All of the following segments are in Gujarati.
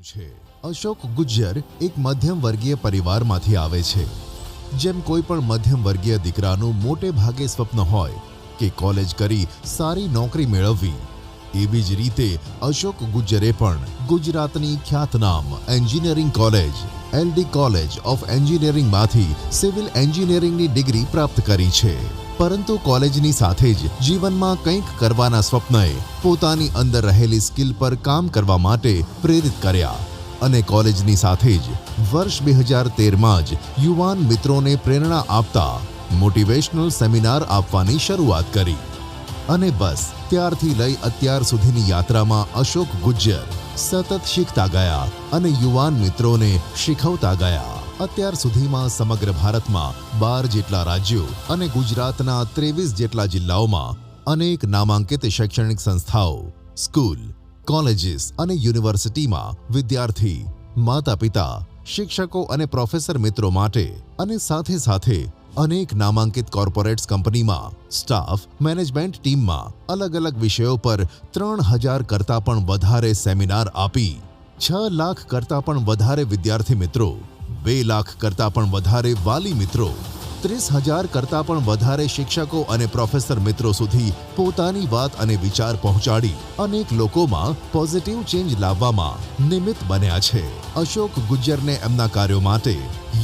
છે અશોક ગુજ્જર એક મધ્યમ વર્ગીય પરિવારમાંથી આવે છે। જેમ કોઈ પણ મધ્યમ વર્ગીય દીકરાનું મોટે ભાગે સ્વપ્ન હોય કે કોલેજ કરી સારી નોકરી મેળવવી, એવી જ રીતે અશોક ગુજ્જરે પણ ગુજરાતની ખ્યાતનામ engineering college LD college of એન્જિનિયરિંગમાંથી સિવિલ એન્જિનિયરિંગની ડિગ્રી પ્રાપ્ત કરી છે। પરંતુ કોલેજની સાથે જ જીવનમાં કંઈક કરવાના સ્વપ્નએ પોતાની અંદર રહેલી સ્કિલ પર કામ કરવા માટે પ્રેરિત કર્યા અને કોલેજની સાથે જ વર્ષ 2013માં જ યુવાન મિત્રોને પ્રેરણા આપતા મોટિવેશનલ સેમિનાર આપવાની શરૂઆત કરી અને બસ ત્યારથી લઈ અત્યાર સુધીની યાત્રામાં અશોક ગુજ્જર સતત શીખતા ગયા અને યુવાન મિત્રોને શીખવતા ગયા। અત્યાર સુધીમાં સમગ્ર ભારતમાં 12 જેટલા રાજ્યો અને ગુજરાતના 23 જેટલા જિલ્લાઓમાં અનેક નામાંકિત શૈક્ષણિક સંસ્થાઓ, સ્કૂલ, કોલેજીસ અને યુનિવર્સિટીમાં વિદ્યાર્થી, માતા-પિતા, શિક્ષકો અને પ્રોફેસર મિત્રો માટે અને સાથે સાથે અનેક નામાંકિત કોર્પોરેટ્સ કંપનીમાં સ્ટાફ મેનેજમેન્ટ ટીમમાં અલગ અલગ વિષયો પર 3000 કરતાં પણ વધારે સેમિનાર આપી 6 લાખ કરતાં પણ વધારે વિદ્યાર્થી મિત્રો, 2 લાખ કરતાં પણ વધારે વાલી મિત્રો, 30,000 કરતાં પણ વધારે શિક્ષકો અને પ્રોફેસર મિત્રો સુધી પોતાની વાત અને વિચાર પહોંચાડી અનેક લોકોમાં પોઝિટિવ ચેન્જ લાવવામાં નિમિત્ત બન્યા છે। અશોક ગુજ્જરને એમના કાર્યો માટે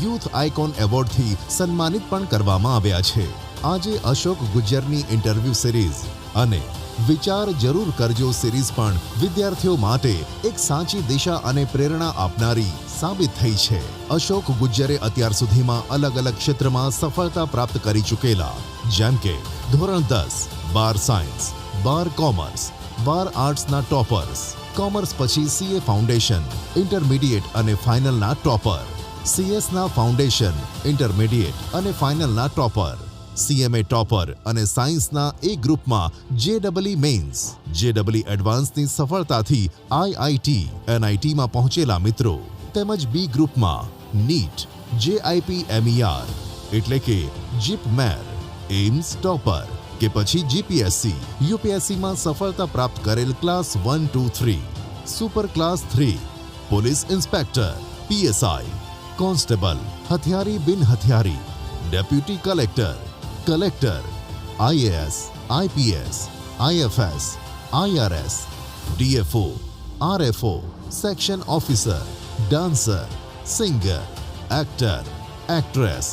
યુથ આઇકોન એવોર્ડથી સન્માનિત પણ કરવામાં આવ્યા છે। આજે અશોક ગુજ્જરની ઇન્ટરવ્યૂ સિરીઝ અને વિચાર જરૂર કરજો સિરીઝ પણ વિદ્યાર્થીઓ માટે એક સાચી દિશા અને પ્રેરણા આપનારી સાબિત થઈ છે। અશોક ગુજ્જરે અત્યાર સુધીમાં અલગ અલગ ક્ષેત્રમાં સફળતા પ્રાપ્ત કરી ચૂકેલા જેમ કે ધોરણ 10, 12 સાયન્સ, 12 કોમર્સ, 12 આર્ટ્સના ટોપર્સ, કોમર્સ પછી સીએ ફાઉન્ડેશન, ઇન્ટરમીડિયેટ અને ફાઇનલના ટોપર, સીએસના ફાઉન્ડેશન, ઇન્ટરમીડિયેટ અને ફાઇનલના ટોપર, સીએમએ ટોપર અને સાયન્સના એ ગ્રુપમાં જેડબલઈ મેઇન્સ, જેડબલઈ એડવાન્સની સફળતાથી આઈઆઈટી, એનઆઈટીમાં પહોંચેલા મિત્રો તેમજ બી ગ્રુપમાં નીટ, જેઆઈપીએમઈઆર એટલે કે જીપમેર, એઇમ્સ ટોપર કે પછી જીપીએસસી, યુપીએસસીમાં સફળતા પ્રાપ્ત કરેલ class 1, 2, 3, super class 3, police inspector, PSI, constable, હથિયારી બિન હથિયારી, deputy collector, collector, IAS, IPS, IFS, IRS, DFO, RFO, section officer, dancer, singer, actor, actress,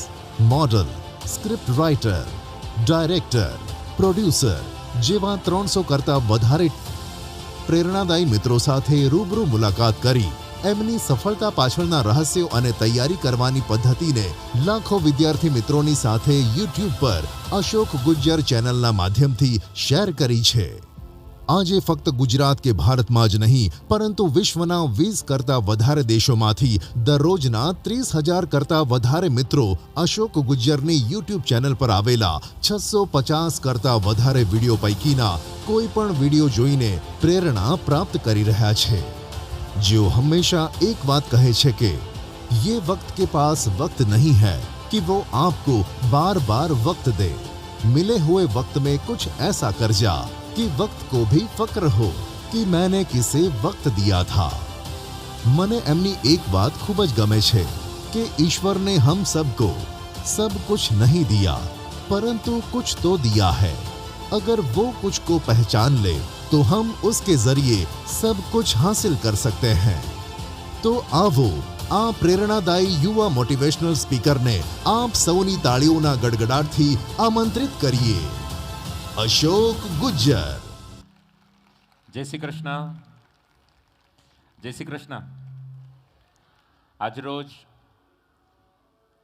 model, script writer, director, producer જેવા 300 કરતાં વધારે પ્રેરણાદાયી મિત્રો સાથે રૂબરૂ મુલાકાત કરી એમની સફળતા પાછળના રહસ્યો અને તૈયારી કરવાની પદ્ધતિને લાખો વિદ્યાર્થી મિત્રોની સાથે યુટ્યુબ પર અશોક ગુજ્જર ચેનલના માધ્યમથી શેર કરી છે। આજે ફક્ત ગુજરાત કે ભારતમાં જ નહીં પરંતુ વિશ્વના 20 કરતાં વધારે દેશોમાંથી દરરોજના 30,000 કરતાં વધારે મિત્રો અશોક ગુજ્જરની યુટ્યુબ ચેનલ પર આવેલા 650 કરતાં વધારે વિડીયો પૈકીના કોઈ પણ વિડીયો જોઈને પ્રેરણા પ્રાપ્ત કરી રહ્યા છે। जो हमेशा एक बात कहे छे कि ये वक्त के पास वक्त नहीं है कि वो आपको बार बार वक्त दे, मिले हुए वक्त में कुछ ऐसा कर जा कि वक्त को भी फक्र हो कि मैंने किसे वक्त दिया था। મને એમની એક बात खूब ज गमे छे कि ईश्वर ने हम सबको सब कुछ नहीं दिया परंतु कुछ तो दिया है। अगर वो कुछ को पहचान ले तो हम उसके जरिए सब कुछ हासिल कर सकते हैं। तो आवो आ प्रेरणादायी युवा मोटिवेशनल स्पीकर ने आप सौनी ताळीओना गड़गड़ाटथी आमंत्रित करिए। अशोक गुज्जर। जय श्री कृष्ण। जय श्री कृष्ण। आज रोज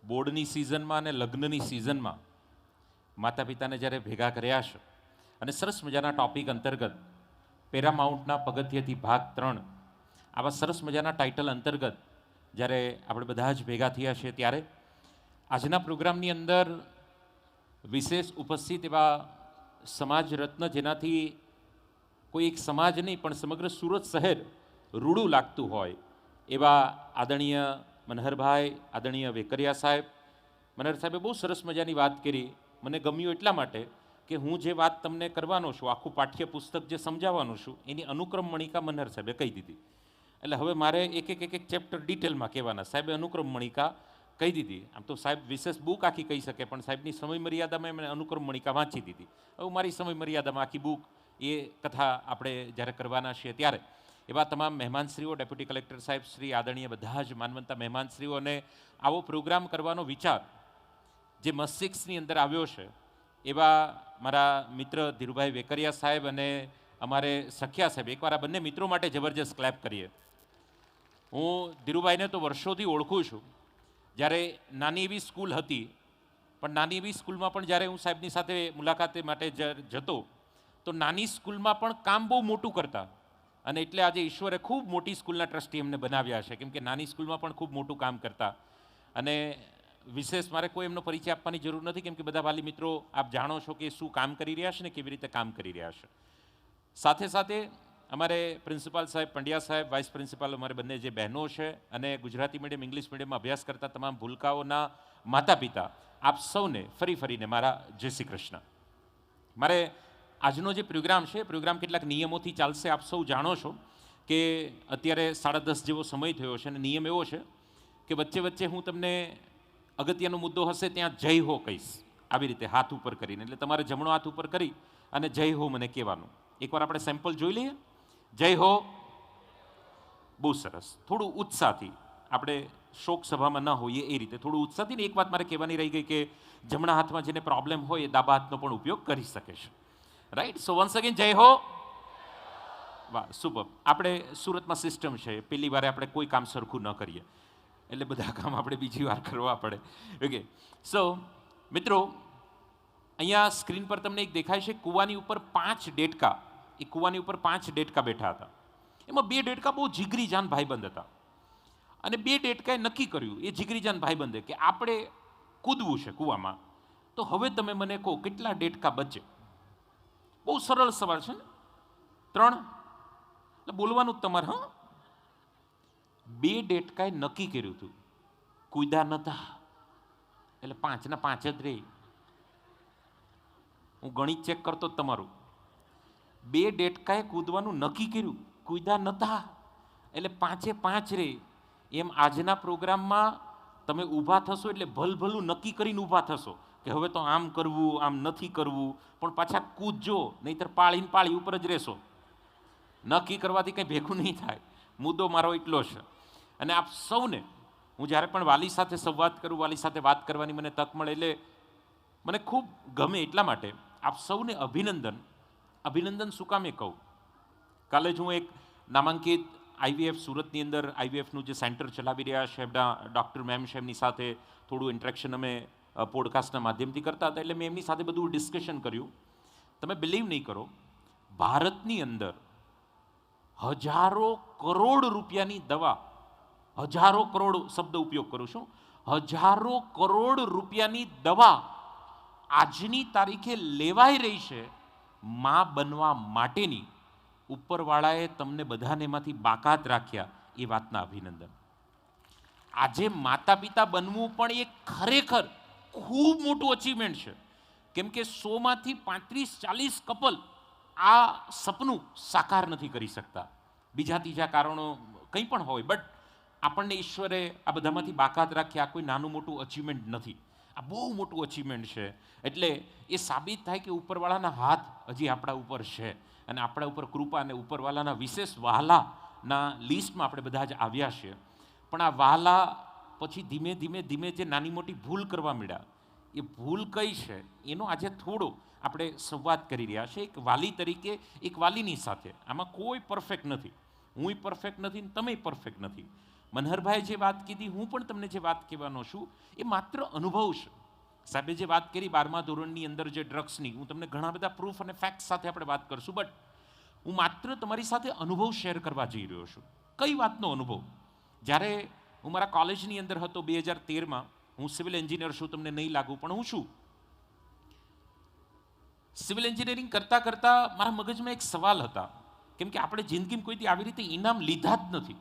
बोर्डनी सीजन में अने लग्ननी सीजन में माता पिता ने जयरे भेगा कर्या छे अने सरस मजाना टॉपिक अंतर्गत पेरामाउंटना पगथियेथी भाग 3 आवा सरस मजाना टाइटल अंतर्गत જ્યારે આપણે બધા જ ભેગા થયા છે ત્યારે આજના પ્રોગ્રામની અંદર વિશેષ ઉપસ્થિત એવા સમાજ રત્ન જેનાથી કોઈ એક સમાજ નહીં પણ સમગ્ર સુરત શહેર રૂડું લાગતું હોય એવા આદરણીય મનહરભાઈ, આદરણીય વેકરિયા સાહેબ. મનહર સાહેબે બહુ સરસ મજાની વાત કરી. મને ગમ્યું એટલા માટે કે હું જે વાત તમને કરવાનો છું, આખું પાઠ્યપુસ્તક જે સમજાવવાનું છું એની અનુક્રમ મણિકા મનહર સાહેબે કહી દીધી. એટલે હવે મારે એક ચેપ્ટર ડિટેલમાં કહેવાના. સાહેબે અનુક્રમ મણિકા કહી દીધી. આમ તો સાહેબ વિશેષ બુક આખી કહી શકે, પણ સાહેબની સમય મર્યાદામાં એમણે અનુક્રમ મણિકા વાંચી દીધી. હવે મારી સમય મર્યાદામાં આખી બુક એ કથા આપણે જ્યારે કરવાના છીએ ત્યારે એવા તમામ મહેમાનશ્રીઓ, ડેપ્યુટી કલેક્ટર સાહેબ શ્રી, આદરણીય બધા જ માનવંતા મહેમાનશ્રીઓને આવો પ્રોગ્રામ કરવાનો વિચાર જે મસ્તિષ્કની અંદર આવ્યો છે એવા મારા મિત્ર ધીરુભાઈ વેકરિયા સાહેબ અને અમારે સખિયા સાહેબ, એકવાર આ બંને મિત્રો માટે જબરજસ્ત ક્લેપ કરીએ. હું ધીરુભાઈને તો વર્ષોથી ઓળખું છું. જ્યારે નાની એવી સ્કૂલ હતી, પણ નાની એવી સ્કૂલમાં પણ જ્યારે હું સાહેબની સાથે મુલાકાતે માટે જતો તો નાની સ્કૂલમાં પણ કામ બહુ મોટું કરતા. અને એટલે આજે ઈશ્વરે ખૂબ મોટી સ્કૂલના ટ્રસ્ટી એમને બનાવ્યા છે, કેમ કે નાની સ્કૂલમાં પણ ખૂબ મોટું કામ કરતા. અને વિશેષ મારે કોઈ એમનો પરિચય આપવાની જરૂર નથી, કેમ કે બધા વાલી મિત્રો આપ જાણો છો કે શું કામ કરી રહ્યા છે ને કેવી રીતે કામ કરી રહ્યા છે. સાથે સાથે અમારે પ્રિન્સિપાલ સાહેબ, પંડ્યા સાહેબ, વાઇસ પ્રિન્સિપાલ, અમારે બંને જે બહેનો છે અને ગુજરાતી મીડિયમ, ઇંગ્લિશ મીડિયમમાં અભ્યાસ કરતા તમામ ભૂલકાઓના માતા પિતા, આપ સૌને ફરીને મારા જય શ્રી કૃષ્ણ. મારે આજનો જે પ્રોગ્રામ છે, પ્રોગ્રામ કેટલાક નિયમોથી ચાલશે. આપ સૌ જાણો છો કે અત્યારે 10:30 જેવો સમય થયો છે અને નિયમ એવો છે કે વચ્ચે વચ્ચે હું તમને અગત્યનો મુદ્દો હશે ત્યાં જય હો કહીશ, આવી રીતે હાથ ઉપર કરીને. એટલે તમારે જમણો હાથ ઉપર કરી અને જય હો મને કહેવાનું. એકવાર આપણે સેમ્પલ જોઈ લઈએ. જય હો. બહુ સરસ. થોડું ઉત્સાહથી, આપણે શોક સભામાં ન હોઈએ એ રીતે થોડું ઉત્સાહથી. ને એક વાત મારે કહેવાની રહી ગઈ કે જમણા હાથમાં જેને પ્રોબ્લેમ હોય એ ડાબા હાથનો પણ ઉપયોગ કરી શકે છે. રાઈટ? સો વન્સ અગેન જય હો. વાહ, સુપર. આપણે સુરતમાં સિસ્ટમ છે, પેલી વારે આપણે કોઈ કામ સરખું ન કરીએ એટલે બધા કામ આપણે બીજી વાર કરવા પડે. ઓકે, સો મિત્રો, અહીંયા સ્ક્રીન પર તમને એક દેખાય છે, કૂવાની ઉપર 5 ડેટકા. એ કૂવાની ઉપર 5 ડેટકા બેઠા હતા. એમાં 2 ડેટકા બહુ જીગરી જાન ભાઈબંધ હતા. અને 2 ડેટકાએ નક્કી કર્યું, એ જીગરી જાન ભાઈબંધે, કે આપણે કૂદવું છે કૂવામાં. તો હવે તમે મને કહો કેટલા ડેટકા બચે? બહુ સરળ સવાલ છે ને? 3. એટલે બોલવાનું જ તમારે. હા, 2 ડેટકાએ નક્કી કર્યું હતું, કૂદ્યા નતા, એટલે 5 ના 5 જ રહી. હું ગણિત ચેક કરતો જ તમારું. 2 ડેટકાએ કૂદવાનું નક્કી કર્યું, કૂદ્યા નતા, એટલે 5એ 5 રહી. એમ આજના પ્રોગ્રામમાં તમે ઊભા થશો એટલે ભલભલું નક્કી કરીને ઊભા થશો કે હવે તો આમ કરવું, આમ નથી કરવું, પણ પાછા કૂદજો, નહીંતર પાળી ઉપર જ રહેશો. નક્કી કરવાથી કંઈ ભેગું નહીં થાય. મુદ્દો મારો એટલો છે. અને આપ સૌને હું જ્યારે પણ વાલી સાથે સંવાદ કરું, વાલી સાથે વાત કરવાની મને તક મળે, એટલે મને ખૂબ ગમે. એટલા માટે આપ સૌને અભિનંદન શું કામે કહું? કાલે જ હું એક નામાંકિત આઈવીએફ સુરતની અંદર આઈવીએફનું જે સેન્ટર ચલાવી રહ્યા છે એમના ડૉક્ટર મેમ છે, એમની સાથે થોડું ઇન્ટરેક્શન અમે પોડકાસ્ટના માધ્યમથી કરતા હતા. એટલે મેં એમની સાથે બધું ડિસ્કશન કર્યું. તમે બિલીવ નહીં કરો, ભારતની અંદર હજારો કરોડ રૂપિયાની દવા, હજારો કરોડ શબ્દ ઉપયોગ કરું છું, હજારો કરોડ રૂપિયાની દવા આજની તારીખે લેવાઈ રહી છે માં બનવા માટેની. ઉપરવાળાએ તમને બધાને એમાંથી બાકાત રાખ્યા, એ વાતના અભિનંદન. આજે માતા પિતા બનવું પણ એક ખરેખર ખૂબ મોટું અચીવમેન્ટ છે. કેમ કે 100માંથી 35-40 કપલ આ સપનું સાકાર નથી કરી શકતા. બીજા ત્રીજા કારણો કંઈ પણ હોય, બટ આપણને ઈશ્વરે આ બધામાંથી બાકાત રાખ્યા. આ કોઈ નાનું મોટું અચીવમેન્ટ નથી, આ બહુ મોટું અચીવમેન્ટ છે. એટલે એ સાબિત થાય કે ઉપરવાળાના હાથ હજી આપણા ઉપર છે અને આપણા ઉપર કૃપા અને ઉપરવાળાના વિશેષ વહાલાના લિસ્ટમાં આપણે બધા જ આવ્યા છીએ. પણ આ વહાલા પછી ધીમે ધીમે જે નાની મોટી ભૂલ કરવા મળ્યા, એ ભૂલ કઈ છે એનો આજે થોડો આપણે સંવાદ કરી રહ્યા છે. એક વાલી તરીકે, એક વાલીની સાથે. આમાં કોઈ પરફેક્ટ નથી, હુંય પરફેક્ટ નથી, તમે પરફેક્ટ નથી. મનહરભાઈએ જે વાત કીધી, હું પણ તમને જે વાત કહેવાનો છું, એ માત્ર અનુભવ છે. સાહેબે જે વાત કરી 12મા ધોરણની અંદર જે ડ્રગ્સની, હું તમને ઘણા બધા પ્રૂફ અને ફેક્ટ સાથે આપણે વાત કરશું, બટ હું માત્ર તમારી સાથે અનુભવ શેર કરવા જઈ રહ્યો છું. કઈ વાતનો અનુભવ? જ્યારે હું મારા કોલેજની અંદર હતો 2013માં, હું સિવિલ એન્જિનિયર છું, તમને નહીં લાગુ, પણ હું છું. સિવિલ એન્જિનિયરિંગ કરતાં મારા મગજમાં એક સવાલ હતા, કેમ કે આપણે જિંદગીમાં કોઈથી આવી રીતે ઇનામ લીધા જ નથી.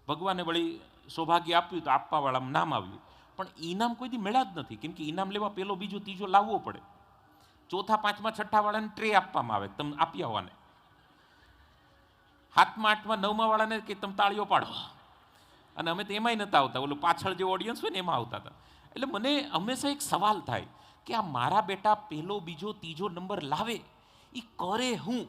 ભગવાને વળી સૌભાગ્ય આપ્યું તો આપવાવાળામાં નામ આવ્યું, પણ ઇનામ કોઈથી મળ્યા જ નથી. કેમ કે ઇનામ લેવા પેલો બીજો ત્રીજો લાવવો પડે, ચોથા પાંચમા છઠ્ઠા વાળાને ટ્રે આપવામાં આવે, તમે આપી આવવાને. હાથમાં 8માં 9માં વાળાને કે તમે તાળીઓ પાડો, અને અમે તો એમાંય નહોતા આવતા, ઓલું પાછળ જે ઓડિયન્સ હોય ને એમાં આવતા હતા. એટલે મને હંમેશા એક સવાલ થાય કે આ મારા બેટા પહેલો બીજો ત્રીજો નંબર લાવે એ કરે હું?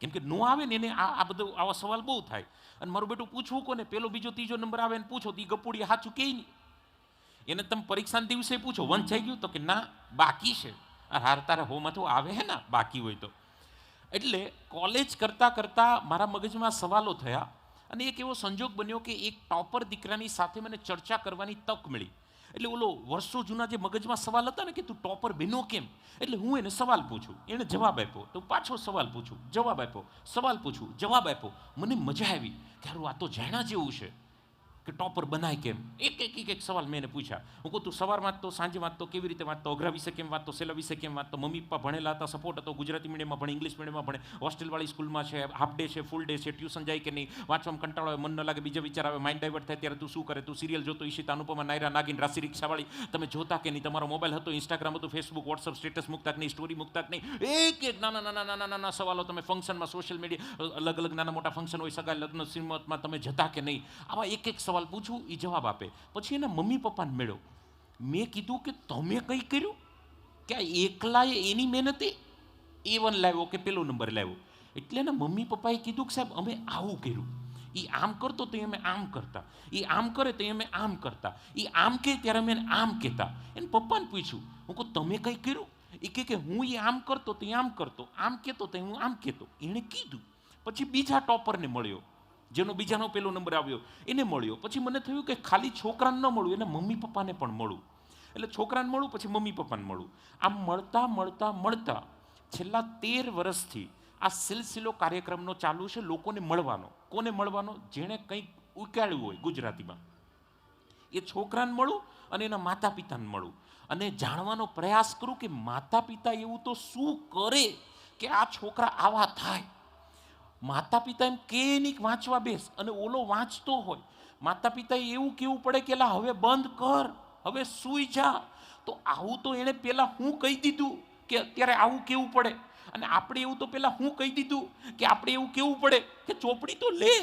કેમ કે નો આવે ને એને આ બધો આવા સવાલ બહુ થાય. અને મારું બેટું પૂછવું કોને, પેલો બીજો ત્રીજો નંબર આવે ને પૂછો તો એ ગપુડી સાચું કે નહીં. એને તમે પરીક્ષાના દિવસે પૂછો વંચાઈ ગયું તો કે ના બાકી છે. હાર તારે હોમાંથી આવે હે ના બાકી હોય તો. એટલે કોલેજ કરતાં કરતાં મારા મગજમાં સવાલો થયા, અને એક એવો સંજોગ બન્યો કે એક ટોપર દીકરાની સાથે મને ચર્ચા કરવાની તક મળી. એટલે ઓલો વર્ષો જૂના જે મગજમાં સવાલ હતા ને કે તું ટોપર બન્યો કેમ, એટલે હું એને સવાલ પૂછું, એણે જવાબ આપ્યો, તો પાછો સવાલ પૂછું, જવાબ આપ્યો, સવાલ પૂછું, જવાબ આપ્યો. મને મજા આવી કે હારું આ તો જાણ્યા જેવું છે કે ટોપર બનાય કેમ. એક સવાલ મેં એને પૂછ્યા. હું કહું તું સવાર વાંચતો, સાંજે વાંચતો, કેવી રીતે વાંચતો, અઘરા વિશે કેમ વાંચતો, સેલા વિશે કેમ વાંચતો, મમ્મી પપ્પા ભણેલા હતા, સપોર્ટ હતો, ગુજરાતી મીડિયમમાં ભણે, ઇંગ્લિશ મીડિયમમાં ભણે, હોસ્ટેલવાળી સ્કૂલમાં છે, હાફ ડે છે, ફૂલ ડે છે, ટ્યુશન જાય કે નહીં, વાંચવામાં કંટાળો આવે, મન ન લાગે, બીજા વિચાર આવે, માઇન્ડ ડાયવર્ટ થાય, ત્યારે તું શું કરે, તું સિરિયલ જોતો, ઈશિતા, અનુપમા, નાયરા, નાગિન, રાશિ રિક્ષાવાળી તમે જોતા કે નહીં, તમારો મોબાઈલ હતો, ઇન્સ્ટાગ્રામ હતું, ફેસબુક, વોટ્સઅપ સ્ટેટસ મૂકતા કે નહીં, સ્ટોરી મૂકતા કે નહીં. એક નાના સવાલો. તમે ફંક્શનમાં, સોશિયલ મીડિયા, અલગ અલગ નાના મોટા ફંક્શન હોય, સગા લગ્ન શ્રીમતમાં તમે જતા કે નહીં. આવા એક સવાલ પૂછું, એ જવાબ આપે. પછી એના મમ્મી પપ્પાને મળ્યો. મેં કીધું કે તમે કંઈ કર્યું કે આ એકલાએ એની મહેનતે A1 લાવ્યો કે પેલો નંબર લાવ્યો? એટલે એના મમ્મી પપ્પાએ કીધું કે સાહેબ અમે આવું કર્યું. એ આમ કરતો તો અમે આમ કરતા, એ આમ કરે તો અમે આમ કરતા, એ આમ કહે ત્યારે અમે આમ કહેતા. એને પપ્પાને પૂછ્યું, હું કહું તમે કંઈ કર્યું? એ કે હું એ આમ કરતો તો આમ કરતો, આમ કહેતો તો હું આમ કહેતો. એણે કીધું. પછી બીજા ટોપરને મળ્યો, જેનો બીજાનો પેલો નંબર આવ્યો, એને મળ્યો. પછી મને થયું કે ખાલી છોકરાને ન મળ્યું, એના મમ્મી પપ્પાને પણ મળું. એટલે છોકરાને મળું, પછી મમ્મી પપ્પાને મળું. આમ મળતા છેલ્લા 13 વર્ષથી આ સિલસિલો કાર્યક્રમનો ચાલુ છે, લોકોને મળવાનો. કોને મળવાનો? જેણે કંઈક ઉકાળ્યું હોય ગુજરાતીમાં, એ છોકરાને મળું અને એના માતા પિતાને મળું, અને જાણવાનો પ્રયાસ કરું કે માતા પિતા એવું તો શું કરે કે આ છોકરા આવા થાય. માતા પિતા એમ કે નહીં વાંચવા બેસ, અને ઓલો વાંચતો હોય. માતા પિતાએ એવું કહેવું પડે કે લા હવે બંધ કર, હવે સૂઈ જા. તો આવું તો એણે પહેલાં હું કહી દીધું કે અત્યારે આવું કેવું પડે, અને આપણે એવું તો પહેલાં હું કહી દીધું કે આપણે એવું કેવું પડે કે ચોપડી તો લે.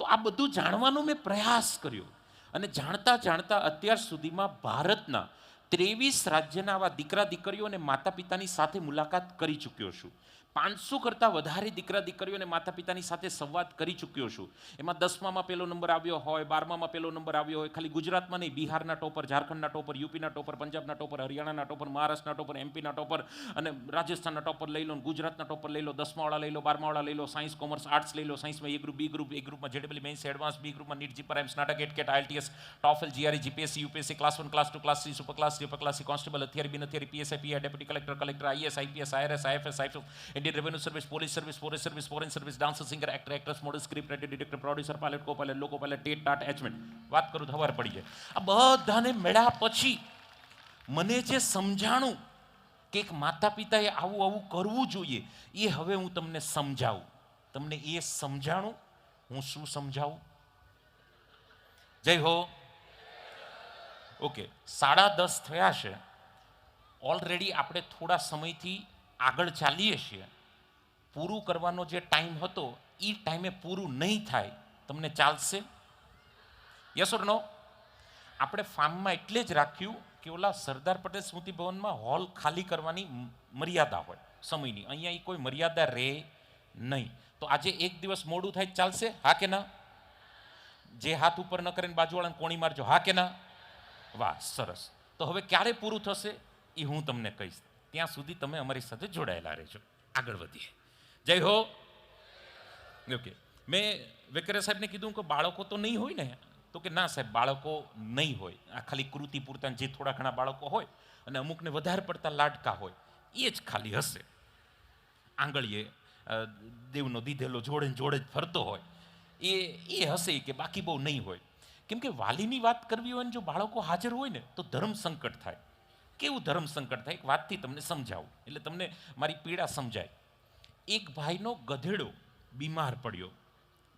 તો આ બધું જાણવાનો મેં પ્રયાસ કર્યો, અને જાણતા અત્યાર સુધીમાં ભારતના 23 રાજ્યના આવા દીકરા દીકરીઓ અને માતા પિતાની સાથે મુલાકાત કરી ચૂક્યો છું. 500 કરતાં વધારે દીકરા દીકરીઓ અને માતા પિતાની સાથે સંવાદ કરી ચૂક્યો છું. એમાં 10મામાં પહેલો નંબર આવ્યો હોય, 12મામાં પહેલો નંબર આવ્યો હોય. ખાલી ગુજરાતમાં નહીં, બિહારના ટોપર, ઝારખંડના ટોપર, યુપીના ટોપર, પંજાબના ટોપર, હરિયાણાના ટોપર, મહારાષ્ટ્રના ટોપર, એમપીના ટોપર અને રાજસ્થાનના ટોપર લઈ લો, ગુજરાતના ટોપર લઈ લો, 10માવાળા લઈ લો, 12માવાળા લઈ લો, સાયન્સ કોમર્સ આર્ટ્સ લઈ લો. સાયન્સમાં એ ગ્રુપ, બી ગ્રુપ, એ ગ્રુપમાં જેડબલ મેન્સ એડવાન્સ, બી ગ્રુપમાં નીટ, જીપર, એમ, સ્નાટક, એટકેટ, IELTS, TOEFL, GRE, GPSC, UPSC, class 1, class 2, class 3, super class, super class, constable, હથિયારી, બિન હથિયારી, PSI, PI, deputy collector, collector, IAS, IPS, IRS, IFS, IFS, Indian revenue service, police service, forest service, foreign service, dancer, singer, actor, actress, model, script writer, director, producer, pilot, co pilot, loco pilot, TET, TAT, એચમેન્ટ. વાત કરું તો ખબર પડી જાય. આ બધાને મળ્યા પછી મને જે સમજાણું કે એક માતા પિતાએ આવું કરવું જોઈએ, એ હવે હું તમને સમજાવું. તમને એ સમજાણું, હું શું સમજાવું? જય હો. ઓકે, 10:30 થયા છે. ઓલરેડી આપણે થોડા સમયથી આગળ ચાલીએ છીએ. પૂરું કરવાનો જે ટાઈમ હતો એ ટાઈમે પૂરું નહીં થાય. તમને ચાલશે? યસ ઓર નો? આપણે ફાર્મમાં એટલે જ રાખ્યું કે ઓલા સરદાર પટેલ સ્મૃતિ ભવનમાં હોલ ખાલી કરવાની મર્યાદા હોય સમયની. અહીંયા એ કોઈ મર્યાદા રહે નહીં. તો આજે એક દિવસ મોડું થાય ચાલશે? હા કે ના? જે હાથ ઉપર ન કરે બાજુવાળાને કોણી મારજો. હા કે ના? વાહ, સરસ. તો હવે ક્યારે પૂરું થશે એ હું તમને કહીશ. ત્યાં સુધી તમે અમારી સાથે જોડાયેલા રહેજો. આગળ વધીએ. જય હો. ઓકે, મેં વેકરિયા સાહેબને કીધું કે બાળકો તો નહીં હોય ને? તો કે ના સાહેબ, બાળકો નહીં હોય. આ ખાલી કૃતિ પૂરતા જે થોડા ઘણા બાળકો હોય અને અમુકને વધારે પડતા લાડકા હોય એ જ ખાલી હશે. આંગળીએ દેવનો દીધેલો જોડે જ ફરતો હોય એ હશે, કે બાકી બહુ નહીં હોય. કેમ કે વાલીની વાત કરવી હોય ને જો બાળકો હાજર હોય ને તો ધર્મ સંકટ થાય. કેવું ધર્મ સંકટ થાય? એક વાતથી તમને સમજાવું એટલે તમને મારી પીડા સમજાય. એક ભાઈનો ગધેડો બીમાર પડ્યો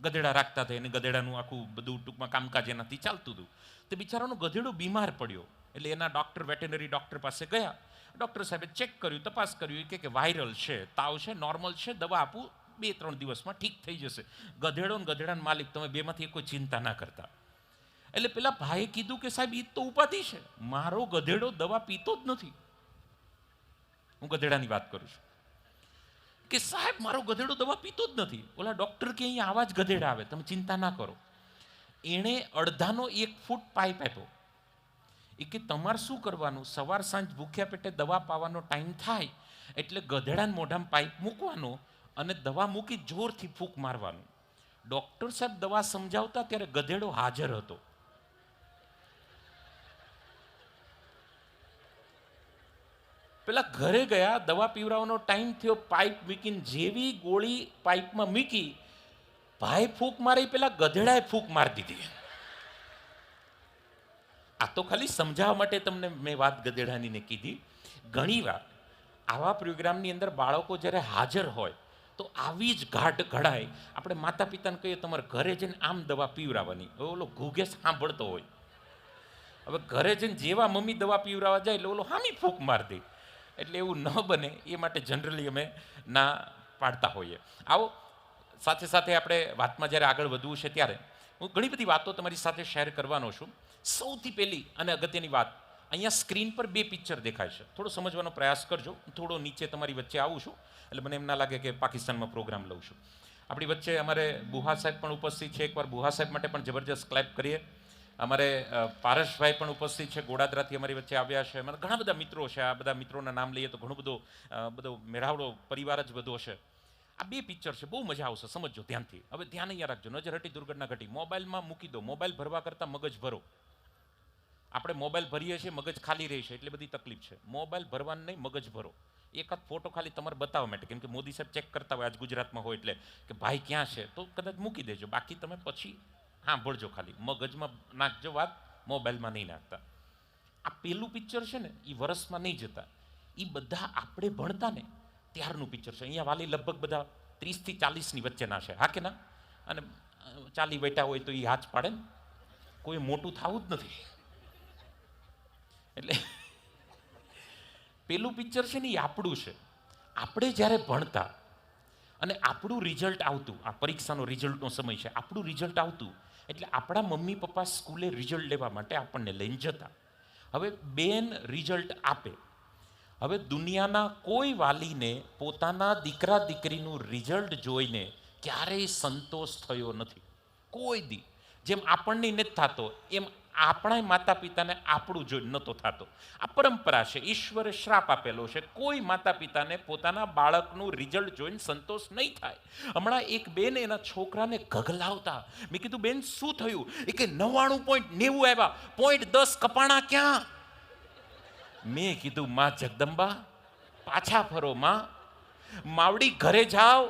ગધેડા રાખતા હતા અને ગધેડાનું આખું બધું ટૂંકમાં કામકાજ એનાથી ચાલતું હતું. તે બિચારાનો ગધેડો બીમાર પડ્યો એટલે એના ડૉક્ટર, વેટેનરી ડૉક્ટર પાસે ગયા. ડૉક્ટર સાહેબે ચેક કર્યું, તપાસ કર્યું, કે વાયરલ છે, તાવ છે, નોર્મલ છે, દવા આપું, 2-3 દિવસમાં ઠીક થઈ જશે. ગધેડો ને ગધેડાના માલિક, તમે બેમાંથી કોઈ ચિંતા ના કરતા. એટલે પેલા ભાઈએ કીધું કે સાહેબ, એ તો ઉપાધિ છે, મારો ગધેડો દવા પીતો જ નથી. હું ગધેડાની વાત કરું છું કે સાહેબ મારો ગધેડો દવા પીતો જ નથી. ઓલા ડૉક્ટર કે અહીંયા આવા જ ગધેડા આવે, તમે ચિંતા ના કરો. એણે અડધાનો 1 ફૂટ પાઇપ આપ્યો. એ કે તમારે શું કરવાનું, સવાર સાંજ ભૂખ્યા પેટે દવા પાવાનો ટાઈમ થાય એટલે ગધેડાના મોઢામાં પાઇપ મૂકવાનો અને દવા મૂકી જોરથી ફૂંક મારવાનું. ડૉક્ટર સાહેબ દવા સમજાવતા ત્યારે ગધેડો હાજર હતો. પેલા ઘરે ગયા, દવા પીવડાવવાનો ટાઈમ થયો, પાઇપ મૂકીને જેવી ગોળી પાઇપમાં મૂકી, ભાઈ ફૂંક મારી, પેલા ગધેડાએ ફૂંક મારી દીધી. આ તો ખાલી સમજાવવા માટે તમને મેં વાત ગધેડાની કીધી. ઘણીવાર આવા પ્રોગ્રામની અંદર બાળકો જ્યારે હાજર હોય તો આવી જ ઘાટ ઘડાય. આપણે માતા પિતાને કહીએ તમારે ઘરે જઈને આમ દવા પીવડાવવાની, ઓલો ઘૂઘે સાંભળતો હોય. હવે ઘરે જઈને જેવા મમ્મી દવા પીવડાવવા જાય એટલે ઓલો હામી ફૂંક મારી દે. એટલે એવું ન બને એ માટે જનરલી અમે ના પાડતા હોઈએ. આવો સાથે સાથે આપણે વાતમાં જ્યારે આગળ વધવું છે ત્યારે હું ઘણી બધી વાતો તમારી સાથે શેર કરવાનો છું. સૌથી પહેલી અને અગત્યની વાત, અહીંયા સ્ક્રીન પર 2 પિક્ચર દેખાય છે. થોડો સમજવાનો પ્રયાસ કરજો. થોડો નીચે તમારી વચ્ચે આવું છું એટલે મને એમ ના લાગે કે પાકિસ્તાનમાં પ્રોગ્રામ લઉં છું. આપણી વચ્ચે અમારે બુહા સાહેબ પણ ઉપસ્થિત છે. એકવાર બુહા સાહેબ માટે પણ જબરજસ્ત ક્લેપ કરીએ. અમારે પારસભાઈ પણ ઉપસ્થિત છે, ગોડાદરાથી અમારી વચ્ચે આવ્યા છે. અમારા ઘણા બધા મિત્રો છે. આ બધા મિત્રોના નામ લઈએ તો બધો મેળાવડો પરિવાર જ બધો છે. આ 2 પિક્ચર છે, બહુ મજા આવશે, સમજજો ધ્યાનથી. હવે ધ્યાન અહીંયા રાખજો, નજર હટી દુર્ઘટના ઘટી. મોબાઈલમાં મૂકી દો. મોબાઈલ ભરવા કરતાં મગજ ભરો. આપણે મોબાઈલ ભરીએ છીએ, મગજ ખાલી રહે છે, એટલે બધી તકલીફ છે. મોબાઈલ ભરવાનું નહીં, મગજ ભરો. એકાદ ફોટો ખાલી તમારે બતાવવા માટે, કેમ કે મોદી સાહેબ ચેક કરતા હોય આજ ગુજરાતમાં હોય એટલે કે ભાઈ ક્યાં છે, તો કદાચ મૂકી દેજો. બાકી તમે પછી સાંભળજો, ખાલી મગજમાં નાખજો વાત, મોબાઈલમાં નહીં નાખતા. આ પેલું પિક્ચર છે ને, એ વર્ષમાં નહીં જતા. એ બધા આપણે ભણતા ને ત્યારનું પિક્ચર છે. અહીંયા વાલી લગભગ બધા 30 થી 40ની વચ્ચેના છે, હા કે ના? અને 40 બેઠા હોય તો એ હાથ પાડે ને, કોઈ મોટું થવું જ નથી. એટલે પેલું પિક્ચર છે ને એ આપણું છે. આપણે જ્યારે ભણતા અને આપણું રિઝલ્ટ આવતું, આ પરીક્ષાનો રિઝલ્ટનો સમય છે, આપણું રિઝલ્ટ આવતું એટલે આપણા મમ્મી પપ્પા સ્કૂલે રિઝલ્ટ લેવા માટે આપણને લઈને જતા. હવે બેન રિઝલ્ટ આપે. હવે દુનિયાના કોઈ વાલીને પોતાના દીકરા દીકરીનું રિઝલ્ટ જોઈને ક્યારેય સંતોષ થયો નથી, કોઈ દી. જેમ આપણને નથી થતો એમ આપણા માતા પિતાને આપણું જોઈને નહોતો થતો. આ પરંપરા છે, ઈશ્વરે શ્રાપ આપેલો છે. કોઈ માતા પિતાને પોતાના બાળકનું રિઝલ્ટ જોઈને સંતોષ નહીં થાય. હમણાં એક બેન એના છોકરાને ગગલાવતા. મેં કીધું બેન શું થયું? એ કે 99.90 આવ્યા, 0.10 કપાણા ક્યાં? મેં કીધું માં જગદંબા પાછા ફરો માં. માવડી ઘરે જાઓ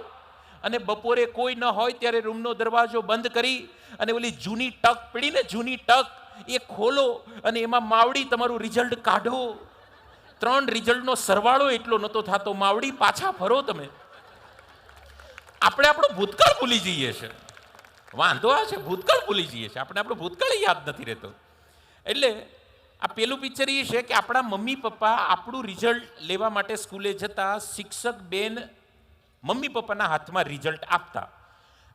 અને બપોરે કોઈ ન હોય ત્યારે રૂમનો દરવાજો બંધ કરી અને ઓલી જૂની ટક પડી ને, જૂની ટક એ ખોલો અને એમાં માવડી તમારું રિઝલ્ટ કાઢો. 3 રિઝલ્ટનો સરવાળો એટલો નહોતો થતો. માવડી પાછા ફરો તમે. આપણે આપણો ભૂતકાળ ભૂલી જઈએ છે. વાંધો આ છે, ભૂતકાળ ભૂલી જઈએ છીએ. આપણે આપણો ભૂતકાળ યાદ નથી રહેતો. એટલે આ પેલું પિક્ચર એ છે કે આપણા મમ્મી પપ્પા આપણું રિઝલ્ટ લેવા માટે સ્કૂલે જતા, શિક્ષક બેન મમ્મી પપ્પાના હાથમાં રિઝલ્ટ આપતા.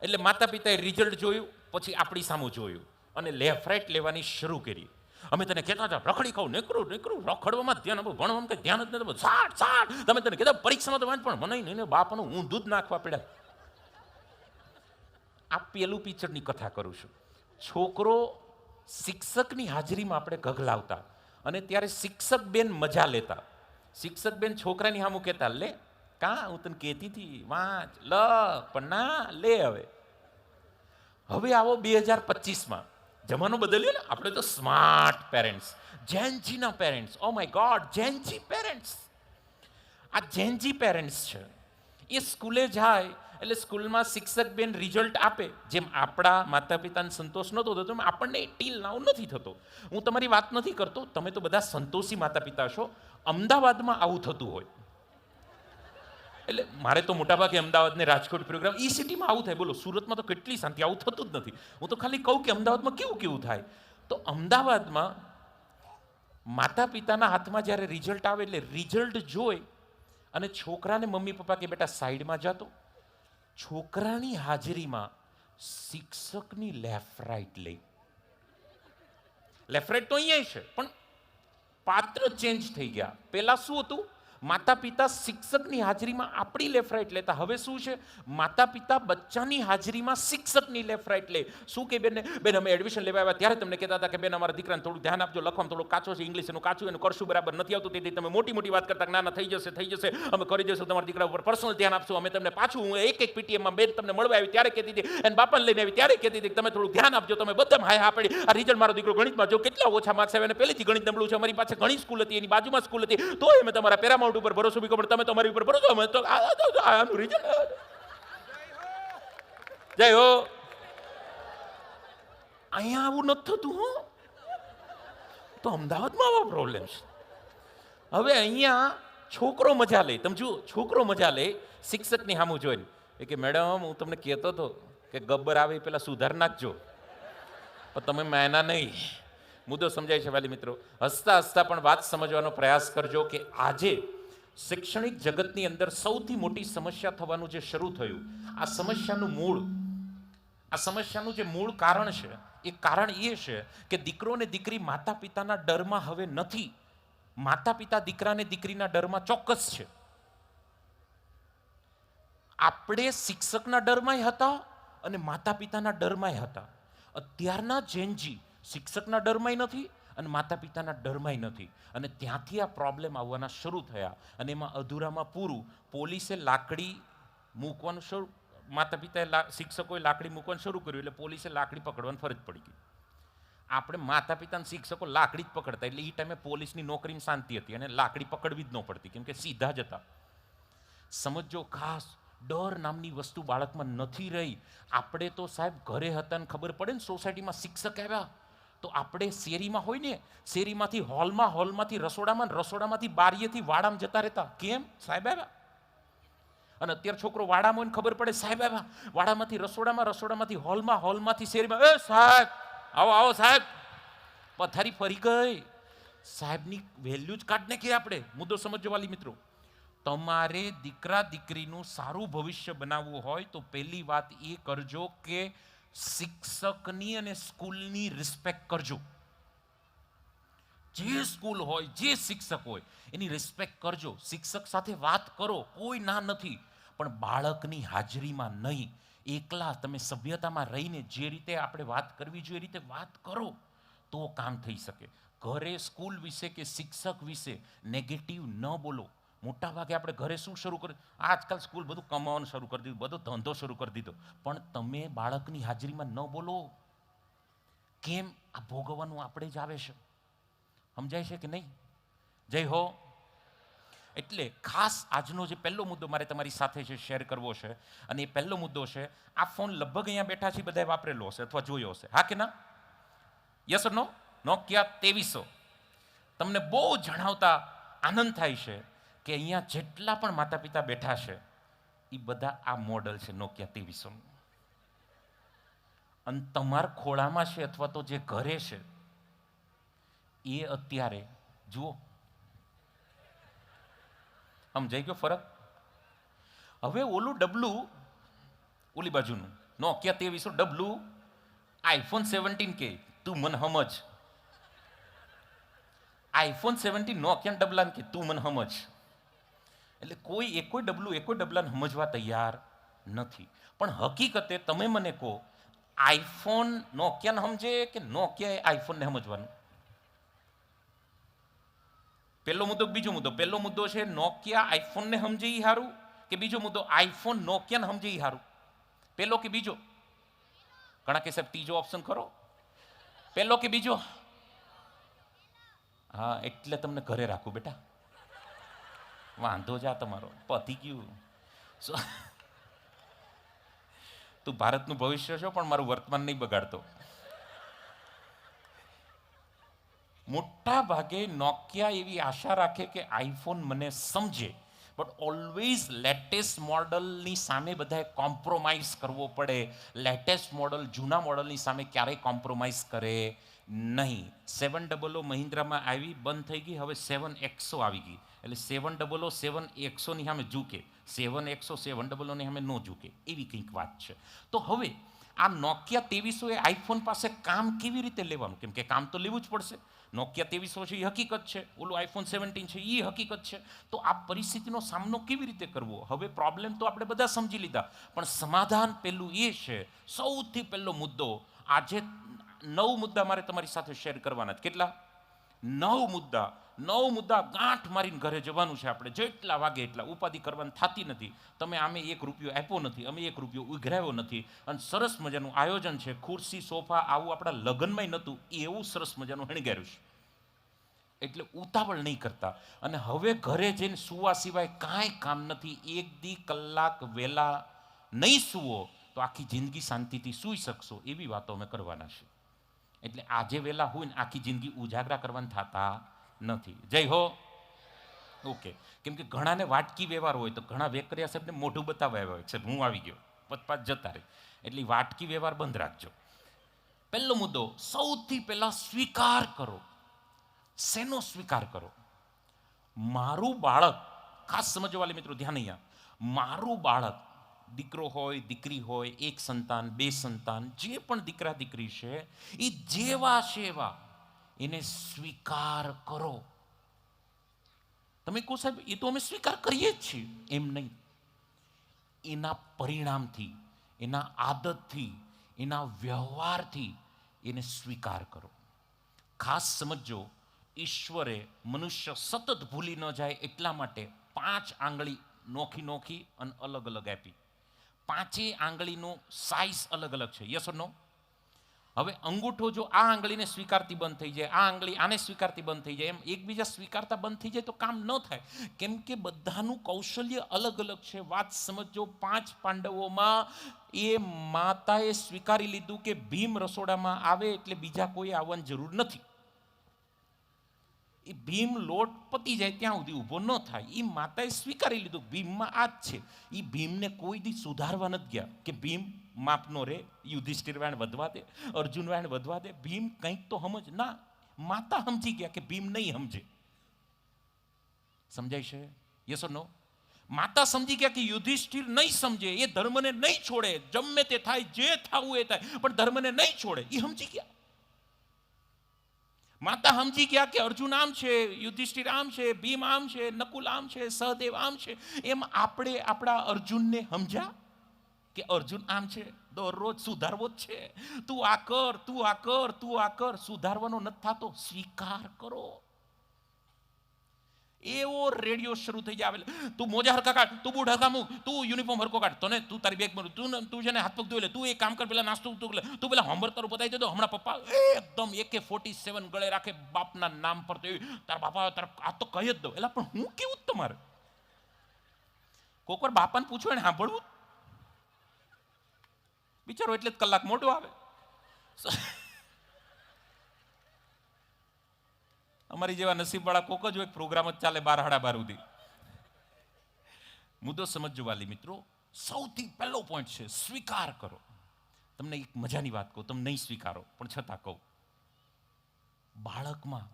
એટલે માતા પિતાએ રિઝલ્ટ જોયું, પછી આપણી સામું જોયું અને લેફ્ટ રાઈટ લેવાની શરૂ કરી. અમે તને કહેતા હતા રખડી ખાવ, નીકળું રખડવામાં ધ્યાન આપો, ભણવામાં કંઈ ધ્યાન જ નથી. સાટ તમે તને કહેતા પરીક્ષામાં તો વાંચ, પણ મને નહીં, બાપનું ઊંધું જ નાખવા પડ્યા. આ પેલું પિક્ચરની કથા કરું છું. છોકરો શિક્ષકની હાજરીમાં આપણે ગગલાવતા અને ત્યારે શિક્ષક બેન મજા લેતા. શિક્ષક બેન છોકરાની સામું કહેતા લે કાં હું તને કહેતી હતી વાંચ, લ પણ ના લે. હવે આવો 2025માં જમાનો બદલ્યો ને. આપણે તો સ્માર્ટ પેરેન્ટ્સ, જેનજીના parents. Oh my god, Gen Z parents. આ જેનજી પેરેન્ટ્સ છે. એ સ્કૂલે જાય એટલે સ્કૂલમાં શિક્ષક બેન રિઝલ્ટ આપે. જેમ આપણા માતા પિતાને સંતોષ નહોતો થતો એમ આપણને ટીલ નાવ નથી થતો. હું તમારી વાત નથી કરતો, તમે તો બધા સંતોષી માતા પિતા છો. અમદાવાદમાં આવું થતું હોય. એટલે મારે તો મોટાભાગે અમદાવાદ ને રાજકોટ પ્રોગ્રામ એ સિટીમાં આવું થાય. બોલો, સુરતમાં તો કેટલી શાંતિ, આવું થતું જ નથી. હું તો ખાલી કહું કે અમદાવાદમાં કેવું કેવું થાય. તો અમદાવાદમાં માતા પિતાના હાથમાં જ્યારે રિઝલ્ટ આવે એટલે રિઝલ્ટ જોઈ અને છોકરાને મમ્મી પપ્પા કે બેટા સાઈડમાં જાતો, છોકરાની હાજરીમાં શિક્ષકની લેફ્ટ રાઈટ લઈ. લેફ્ટ રાઈટ તો અહીંયા છે, પણ પાત્ર ચેન્જ થઈ ગયા. પહેલા શું હતું? માતા પિતા શિક્ષકની હાજરીમાં આપણી લેફ્ટ રાઈટ લેતા. હવે શું છે? માતા પિતા બચ્ચાની હાજરીમાં શિક્ષકની લેફ્ટ રાઈટ લે. શું કે બેન અમે એડમિશન લેવા આવ્યા ત્યારે તમને કહેતા હતા કે બેન અમારા દીકરાને થોડું ધ્યાન આપજો, લખવામાં થોડું કાચો છે, ઇંગ્લિશ એનું કાચું, એનું કરશું બરાબર નથી આવતું, તેથી તમે મોટી મોટી વાત કરતા ના થઈ જશે, અમે કરી દઈશું, તમારા દીકરા ઉપર પર્સનલ ધ્યાન આપશું. અમે તમને પાછું, હું એક પીટીએમમાં બેન તમને મળવા આવી ત્યારે કહેતી હતી, અને બાપાને લઈને આવી ત્યારે કહેતી હતી તમે થોડું ધ્યાન આપજો. તમે બધા હાય હા પડી. આ રિઝલ્ટ મારો દીકરો ગણિતમાં જો કેટલા ઓછા માર્ક્સ આવ્યા, અને પહેલેથી ગણિત નબળું છે. અમારી પાસે ઘણી સ્કૂલ હતી, એની બાજુમાં સ્કૂલ હતી, તો અમે તમારા પેરામાઉન્ટ ઉપર ભરોસો બી કરો, તમે તમારી ઉપર ભરોસો, અમે તો આનું રિઝલ્ટ. જય હો. અહીંયા આવું નથી થતું. હું તો અમદાવાદમાં આવા પ્રોબ્લેમ છે. હવે અહીંયા છોકરો મજા લે. તમે જુઓ, છોકરો મજા લે શિક્ષકની સામું જોઈને. એ કે મેડમ હું તમને કહેતો હતો કે ગબ્બર આવે પેલા સુધાર નાખજો, પણ તમે માયના નહીં. મુદ્દો સમજાય છે વાલી મિત્રો? હસતા હસતા પણ વાત સમજવાનો પ્રયાસ કરજો કે આજે શૈક્ષણિક જગતની અંદર સૌથી મોટી સમસ્યા થવાનું જે શરૂ થયું, આ સમસ્યાનું જે મૂળ કારણ છે, એ કારણ એ છે કે દીકરો ને દીકરી માતા પિતાના ડરમાં હવે નથી. માતા પિતા દીકરાને દીકરીના ડરમાં ચોક્કસ છે. આપણે શિક્ષકના ડરમાંય હતા અને માતા પિતાના ડરમાંય હતા. અત્યારના જેનજી શિક્ષકના ડરમાંય નથી અને માતા પિતાના ડરમાંય નથી, અને ત્યાંથી આ પ્રોબ્લેમ આવવાના શરૂ થયા. અને એમાં અધૂરામાં પૂરું, પોલીસે લાકડી મૂકવાનું શરૂ, માતા પિતાએ શિક્ષકોએ લાકડી મૂકવાનું શરૂ કર્યું એટલે પોલીસે લાકડી પકડવાની ફરજ પડી ગઈ. આપણે માતા પિતાના શિક્ષકો લાકડી જ પકડતા, એટલે એ ટાઈમે પોલીસની નોકરીમાં શાંતિ હતી અને લાકડી પકડવી જ ન પડતી, કેમ કે સીધા જ હતા. સમજો ખાસ, ડર નામની વસ્તુ બાળકમાં નથી રહી. આપણે તો સાહેબ ઘરે હતા ને ખબર પડે ને સોસાયટીમાં શિક્ષક આવ્યા તો આપણે શેરીમાં હોય ને, શેરીમાંથી હોલમાંથી રસોડામાંથી બારીએથી વાડામાં જતા રહેતા. કેમ? સાહેબ આવ્યા. અને અત્યારે છોકરો વાડામાં હોય ને ખબર પડે સાહેબ આવ્યા, વાડામાંથી રસોડામાંથી હોલમાંથી શેરીમાં, એ સાહેબ આવો આવો સાહેબ, પથારી ફરી ગઈ. સાહેબની વેલ્યુ જ કાઢને કે આપણે. મુદ્દો સમજો વાલી મિત્રો, તમારે દીકરા દીકરીનું સારું ભવિષ્ય બનાવવું હોય તો પહેલી વાત એ કરજો કે શિક્ષકની અને સ્કૂલની રિસ્પેક્ટ કરજો. જે સ્કૂલ હોય, જે શિક્ષક હોય એની રિસ્પેક્ટ કરજો. શિક્ષક સાથે વાત કરો, કોઈ ના નથી, પણ બાળકની હાજરીમાં નહીં. એકલા તમે સભ્યતામાં રહીને જે રીતે આપણે વાત કરવી જોઈએ એ રીતે વાત કરો તો કામ થઈ શકે. ઘરે સ્કૂલ વિશે કે શિક્ષક વિશે નેગેટિવ ન બોલો. મોટા ભાગે આપણે ઘરે શું શરૂ કર્યું? આજકાલ સ્કૂલ બધું કમાવાનું શરૂ કરી દીધું, બધો ધંધો શરૂ કરી દીધો, પણ તમે બાળકની હાજરીમાં ન બોલો. કેમ? આ ભોગવવાનું આપણે જ આવે છે. સમજાય છે કે નહીં? જય હો. એટલે ખાસ આજનો જે પહેલો મુદ્દો મારે તમારી સાથે જે શેર કરવો છે, અને એ પહેલો મુદ્દો છે, આ ફોન લગભગ અહીંયા બેઠા છે બધાએ વાપરેલો હશે અથવા જોયો હશે, હા કે ના? Yes or no? નોકિયા 2300. તમને બહુ જણાવતા આનંદ થાય છે કે અહીંયા જેટલા પણ માતા પિતા બેઠા છે એ બધા આ મોડલ છે નોકિયા 2300. અને તમારા ખોળામાં છે અથવા તો જે ઘરે છે એ અત્યારે જુઓ, સમજાઈ ગયો ફરક? હવે ઓલું ડબલું ઓલી બાજુનું નોકિયા 2300 ડબલું આઈફોન 17 કે તું મને સમજ. આઈફોન 17 નોકિયા ડબલા કે તું મને સમજ. એટલે કોઈ ડબલાને સમજવા તૈયાર નથી. પણ હકીકતે તમે મને કહો, આઈફોન નોકિયાને સમજે કે નોકિયાએ આઈફોનને સમજવાનું? પહેલો મુદ્દો. બીજો મુદ્દો. પહેલો મુદ્દો છે નોકિયા આઈફોનને સમજે ઈ હારું, કે બીજો મુદ્દો આઈફોન નોકિયાને સમજે ઈ હારું? પહેલો કે બીજો? ઘણા કે સાહેબ ત્રીજો ઓપ્શન ખરો. પહેલો કે બીજો? હા, એટલે તમને ઘરે રાખું બેટા. વાંધો જા તમારો પતી ગયું. તું ભારતનું ભવિષ્ય છો પણ મારું વર્તમાન નહીં બગાડતો. મોટા ભાગે નોકિયા એવી આશા રાખે કે આઈફોન મને સમજે, બટ ઓલવેઝ લેટેસ્ટ મોડલની સામે બધાએ કોમ્પ્રોમાઇઝ કરવો પડે. લેટેસ્ટ મોડલ જૂના મોડલની સામે ક્યારેય કોમ્પ્રોમાઇઝ કરે નહીં. 700 મહિન્દ્રામાં આવી, બંધ થઈ ગઈ, હવે 7XO આવી ગઈ. એટલે 700 7XOની સામે ઝૂકે, 7XO 700ની સામે ન ઝૂકે, એવી કંઈક વાત છે. તો હવે આ નોકિયા 2300 એ આઈફોન પાસે કામ કેવી રીતે લેવાનું? કેમ કે કામ તો લેવું જ પડશે. નોકિયા 2300 છે એ હકીકત છે, ઓલું આઈફોન 17 છે એ હકીકત છે. તો આ પરિસ્થિતિનો સામનો કેવી રીતે કરવો? હવે પ્રોબ્લેમ તો આપણે બધા સમજી લીધા, પણ સમાધાન પહેલું એ છે. સૌથી પહેલો મુદ્દો, આજે 9 મુદ્દા મારે તમારી સાથે શેર કરવાના છે. કેટલા? 9 મુદ્દા ગાંઠ મારીને ઘરે જવાનું છે આપણે. જેટલા વાગે એટલા, ઉપાધિ કરવાની થતી નથી. તમે આમે 1 રૂપિયો આપ્યો નથી, અમે 1 રૂપિયો ઉઘરાવ્યો નથી, અને સરસ મજાનું આયોજન છે. ખુરશી સોફા આવું આપણા લગ્નમાં નહોતું એવું સરસ મજાનું હણગાર્યું છે. એટલે ઉતાવળ નહીં કરતા. અને હવે ઘરે જઈને સુવા સિવાય કાંઈ કામ નથી. 1 કલાક વહેલા નહીં સુવો તો આખી જિંદગી શાંતિથી સૂઈ શકશો, એવી વાતો અમે કરવાના છે. એટલે આજે વહેલા હોય ને આખી જિંદગી ઉજાગરા કરવાના થતા નથી. જય હો. ઓકે. કેમ કે ઘણાને વાટકી વ્યવહાર હોય, તો ઘણા વેકરિયા સાહેબને મોઢું બતાવવા આવ્યા હોય છે, હું આવી ગયો, પતપાત જતા રહે. એટલે વાટકી વ્યવહાર બંધ રાખજો. પહેલો મુદ્દો, સૌથી પહેલા સ્વીકાર કરો. શેનો સ્વીકાર કરો? મારું બાળક, ખાસ સમજવાવાળા મિત્રો ધ્યાન અહીંયા, મારું બાળક, દીકરો હોય દીકરી હોય, 1 સંતાન 2 સંતાન, જે પણ દીકરા દીકરી છે, એ જેવા છે એવા એને સ્વીકાર કરો. તમે કહો સાહેબ એ તો અમે સ્વીકાર કરીએ જ છીએ. એમ નહીં, એના પરિણામથી, એના આદતથી, એના વ્યવહારથી એને સ્વીકાર કરો. ખાસ સમજો, ઈશ્વરે મનુષ્ય સતત ભૂલી ન જાય એટલા માટે 5 આંગળી નોખી અને અલગ અલગ આપી. 5 આંગળીનો સાઇઝ અલગ અલગ છે. યસ ઓર નો? હવે અંગૂઠો જો આ આંગળીને સ્વીકારતી બંધ થઈ જાય, આ આંગળી આને સ્વીકારતી બંધ થઈ જાય, એમ એકબીજા સ્વીકારતા બંધ થઈ જાય તો કામ ન થાય. કેમ કે બધાનું કૌશલ્ય અલગ અલગ છે. વાત સમજો, 5 પાંડવોમાં એ માતાએ સ્વીકારી લીધું કે ભીમ રસોડામાં આવે એટલે બીજા કોઈ આવવાની જરૂર નથી. એ ભીમ લોટ પતી જાય ત્યાં સુધી ઊભો ન થાય. એ માતાએ સ્વીકારી લીધું ભીમમાં આ જ છે. એ ભીમને કોઈ દી સુધારવા નથી ગયા કે ભીમ માપનો રે, યુધિષ્ઠિર વાણ વધવા દે, અર્જુન વાણ વધવા દે, ભીમ કંઈક તો સમજ. ના, માતા સમજી ગયા કે ભીમ નહીં સમજે. સમજાય છે? યસ ઓર નો? માતા સમજી ગયા કે યુધિષ્ઠિર નહીં સમજે, એ ધર્મને નહીં છોડે, ગમે તે થાય, જે થવું એ થાય, પણ ધર્મને નહીં છોડે. એ સમજી ગયા. માતા સમજી ગયા કે અર્જુન આમ છે, યુધિષ્ઠિર આમ છે, ભીમ આમ છે, નકુલ આમ છે, સહદેવ આમ છે. એમ આપણે આપણા અર્જુનને સમજ્યા કે અર્જુન આમ છે, દરરોજ સુધારવો જ છે. તું આ કર, તું આ કર, તું આ કર. સુધારવાનો નથી થતો, સ્વીકાર કરો. એવો રેડિયો શરૂ થઈ જાય, તું મોજા હરકા કાઢ, તું બૂટ હરકા મૂક, તું યુનિફોર્મ હરકો કાઢ, તને તું તારી બેગ ભર, તું છે ને હાથ પગ ધોઈ લે, તું એક કામ કર, પેલા નાસ્તો તું પેલા હોમવર્ક તારું પતાવી દેતો. હમણાં પપ્પા એકદમ AK-47 ગળે રાખે બાપના નામ પર, તો તારા બાપા તારા આ તો કહી જ દો. એટલે પણ હું કેવું જ તમારે કોક વાર બાપાને પૂછવું એને સાંભળવું, બિચારો એટલે જ કલાક મોટો આવે. અમારી જેવા નસીબવાળા કોક જ એક પ્રોગ્રામ જ ચાલે 12:30 સુધી. મુદ્દો સમજજો વાલી મિત્રો. સૌથી પહેલો પોઈન્ટ છે સ્વીકાર કરો. તમને એક મજાની વાત કહું, તમે નહીં સ્વીકારો પણ છતાં કહું, બાળકમાં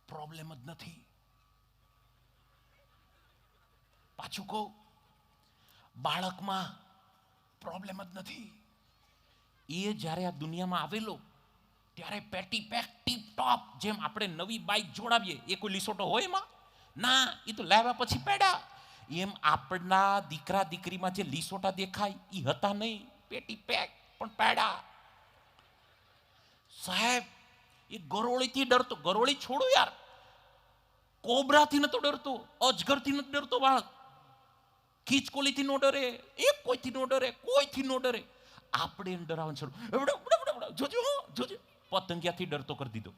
પ્રોબ્લેમ જ નથી. પાછું કહું, બાળકમાં પ્રોબ્લેમ જ નથી. એ જ્યારે આ દુનિયામાં આવેલો ત્યારે પેટી પેક ટીપ ટોપ, જેમ આપણે નવી બાઇક જોડાવીએ, એ કોઈ લીસોટો હોય એમાં? ના, એ તો લાવ્યા પછી પેડા. એમ આપણા દીકરા દીકરીમાં જે લીસોટા દેખાય એ હતા નહીં, પેટી પેક પણ પેડા. સાહેબ, એ ગરોળીથી ડરતો. ગરોળી છોડો યાર, કોબરાથી નતો ડરતો, અજગરથી નથી ડરતો બાળક, ખીચકોલીથી નો ડરે, એક કોઈથી નો ડરે, કોઈથી નો ડરે. આપણે એને ડરાવવાનું શરૂ, જોજો જોજો, પતંગિયાથી ડરતો કરી દીધો.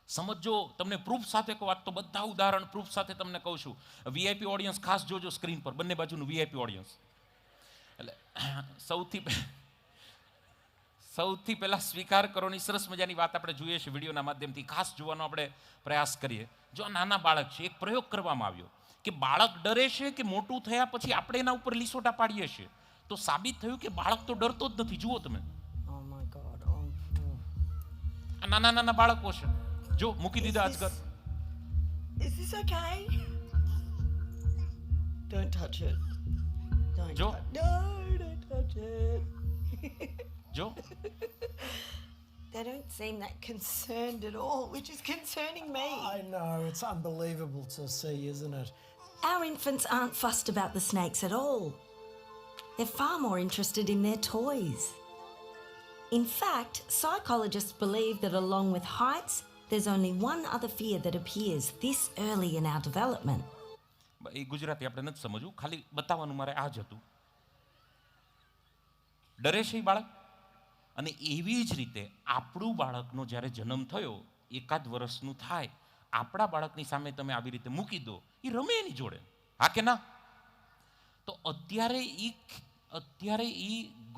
સમજો, તમને પ્રૂફ સાથે કહું, આ તો બધા ઉદાહરણ પ્રૂફ સાથે તમને કહું છું. VIP ઓડિયન્સ ખાસ જોજો સ્ક્રીન પર, બંને બાજુનું VIP ઓડિયન્સ. એટલે સૌથી પહેલા સ્વીકાર કરવાની સરસ મજાની વાત આપણે જોઈએ છીએ વિડીયોના માધ્યમથી, ખાસ જોવાનો આપણે પ્રયાસ કરીએ. જો આ નાના બાળક છે, એક પ્રયોગ કરવામાં આવ્યો કે બાળક ડરે છે કે મોટું થયા પછી આપણે એના ઉપર લીસોટા પાડીએ છીએ, તો સાબિત થયું કે બાળક તો ડરતો જ નથી. જુઓ તમે, Oh my God. આ નાના નાના બાળકો છે, જો મૂકી દીધા Is આજકાલ. Is this okay? Don't touch it. Don't Jo. No, don't touch it. જો They don't seem that concerned at all, which is concerning me. I know, it's unbelievable to see, isn't it? Our infants aren't fussed about the snakes at all. They're far more interested in their toys. In fact, psychologists believe that along with heights, there's only one other fear that appears this early in our development. એ ગુજરાતી આપણે નથી સમજવું, ખાલી બતાવવાનું મારે આ જ હતું. ડરે છે એ બાળક. અને એવી જ રીતે આપણું બાળકનો જ્યારે જન્મ થયો, 1 વર્ષનું થાય, આપણા બાળકની સામે તમે આવી રીતે મૂકી દો, એ રમે એની જોડે, હા કે ના? તો અત્યારે એ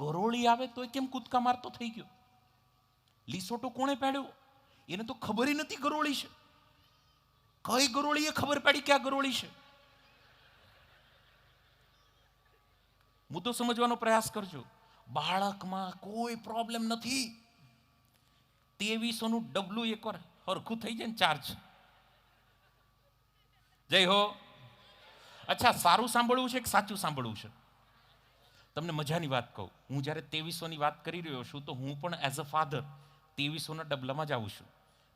ગરોળી આવે તો એ કેમ કૂદકા મારતો થઈ ગયો? લીસોટો કોણે પાડ્યો? એને તો ખબર નથી ગરોળી છે. કઈ ગરોળીએ ખબર પાડી કે આ ગરોળી છે? મુદ્દો સમજવાનો પ્રયાસ કરજો. બાળકમાં કોઈ પ્રોબ્લેમ નથી. 2300નું ડબલું એકવાર હરખું થઈ જાય ને ચાર્જ. જય હો. અચ્છા, સારું સાંભળવું છે કે સાચું સાંભળવું છે? તમને મજાની વાત કહું, હું જ્યારે 2300ની વાત કરી રહ્યો છું તો હું પણ એઝ અ ફાધર 2300ના ડબલામાં જ આવું છું,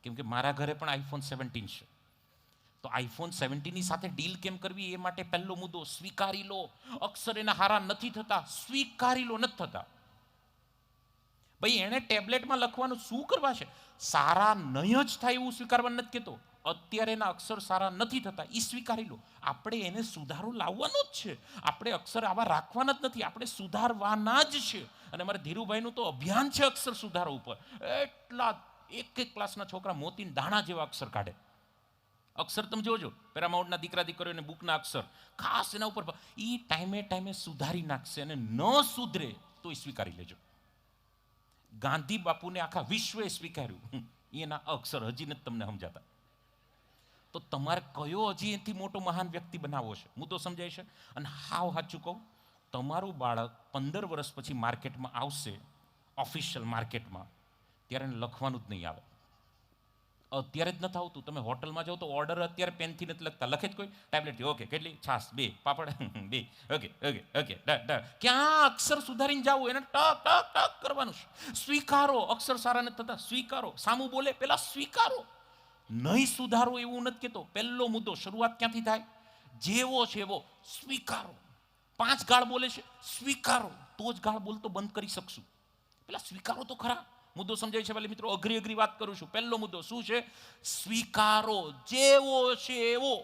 કેમ કે મારા ઘરે પણ iPhone 17 છે. તો iPhone 17ની સાથે ડીલ કેમ કરવી એ માટે પહેલો મુદ્દો સ્વીકારી લો. અક્ષર એના હારા નથી થતા, સ્વીકારી લો, નથી થતા. ભાઈ, એણે ટેબ્લેટમાં લખવાનું શું કરવા છે? સારા નહીં જ થાય એવું સ્વીકારવાનું નથી કહેતો. અત્યારે એના અક્ષર સારા નથી થતા, એ સ્વીકારી લો. આપણે એને સુધારો લાવવાનો જ છે. આપણે અક્ષર આવા રાખવાના જ નથી, આપણે સુધારવાના જ છે. અને અમારે ધીરુભાઈનું તો અભિયાન છે અક્ષર સુધારો ઉપર. એટલા એક ક્લાસના છોકરા મોતીના દાણા જેવા અક્ષર કાઢે. અક્ષર તમે જોજો, પેરામાઉન્ટના દીકરા દીકરીઓને બુકના અક્ષર ખાસ એના ઉપર એ ટાઈમે સુધારી નાખશે. અને ન સુધરે તો એ સ્વીકારી લેજો. ગાંધી બાપુને આખા વિશ્વએ સ્વીકાર્યું, એના અક્ષર હજી નથી તમને સમજાતા. તો તમારે કયો હજી એથી મોટો મહાન વ્યક્તિ બનાવવો છે? મુદ્દો સમજાય છે? અને હાવ સાચું કહું, તમારું બાળક 15 વર્ષ પછી માર્કેટમાં આવશે, ઓફિશિયલ માર્કેટમાં, ત્યારે એને લખવાનું જ નહીં આવે. અત્યારે જ નથી આવતું. તમે હોટલમાં જાઓ તો ઓર્ડર અત્યારે પેનથી નથી લખતા, લખે જ કોઈ ટેબ્લેટથી. ઓકે, કેટલી છાસ? 2 પાપડ 2. Okay okay okay. ક્યાં અક્ષર સુધારીને જાવું? એને ટક ટક ટક કરવાનું છે. સ્વીકારો. અક્ષર સારા નથી થતા, સ્વીકારો. સામું બોલે પેલા સ્વીકારો. નહીં સુધારો એવું નથી કહેતો. પહેલો મુદ્દો, શરૂઆત ક્યાંથી થાય? જેવો છે એવો સ્વીકારો. 5 ગાળ બોલે છે, સ્વીકારો. તો જ ગાળ બોલતો બંધ કરી શકશું. પેલા સ્વીકારો તો ખરા. મુદ્દો સમજાય છે વાલી મિત્રો? અઘરી વાત કરું છું. પહેલો મુદ્દો શું છે? સ્વીકારો. જેવો છે એવો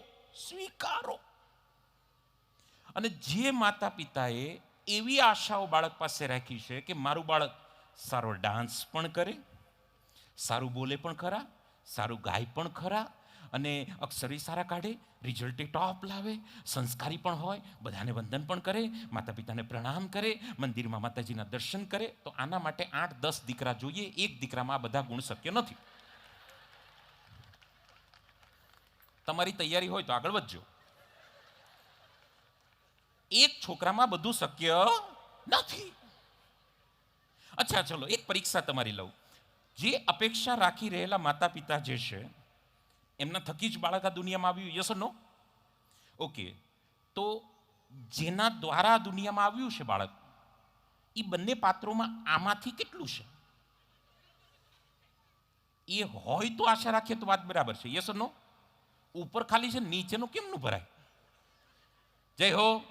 સ્વીકારો. અને જે માતા પિતાએ એવી આશાઓ બાળક પાસે રાખી છે કે મારું બાળક સારો ડાન્સ પણ કરે, સારું બોલે પણ ખરા, સારું ગાય પણ ખરા, અને અક્ષરે સારા કાઢે, રિઝલ્ટે ટોપ લાવે, સંસ્કારી પણ હોય, બધાને વંદન પણ કરે, માતા પિતાને પ્રણામ કરે, મંદિરમાં માતાજીના દર્શન કરે, તો આના માટે 8-10 દીકરા જોઈએ. એક દીકરામાં આ બધા ગુણ શક્ય નથી. તમારી તૈયારી હોય તો આગળ વધજો. એક છોકરામાં બધું શક્ય નથી. અચ્છા, ચલો એક પરીક્ષા તમારી લઉં. જે અપેક્ષા રાખી રહેલા માતા પિતા જે છે, એમના થકી જ બાળક આ દુનિયામાં આવ્યું, યસ ઓર નો? ઓકે, તો જેના દ્વારા દુનિયામાં આવ્યું છે બાળક, એ બંને પાત્રોમાં આમાંથી કેટલું છે? એ હોય તો આશા રાખીએ તો વાત બરાબર છે, યસ ઓર નો? ઉપર ખાલી છે, નીચેનું કેમનું ભરાય? જય હો.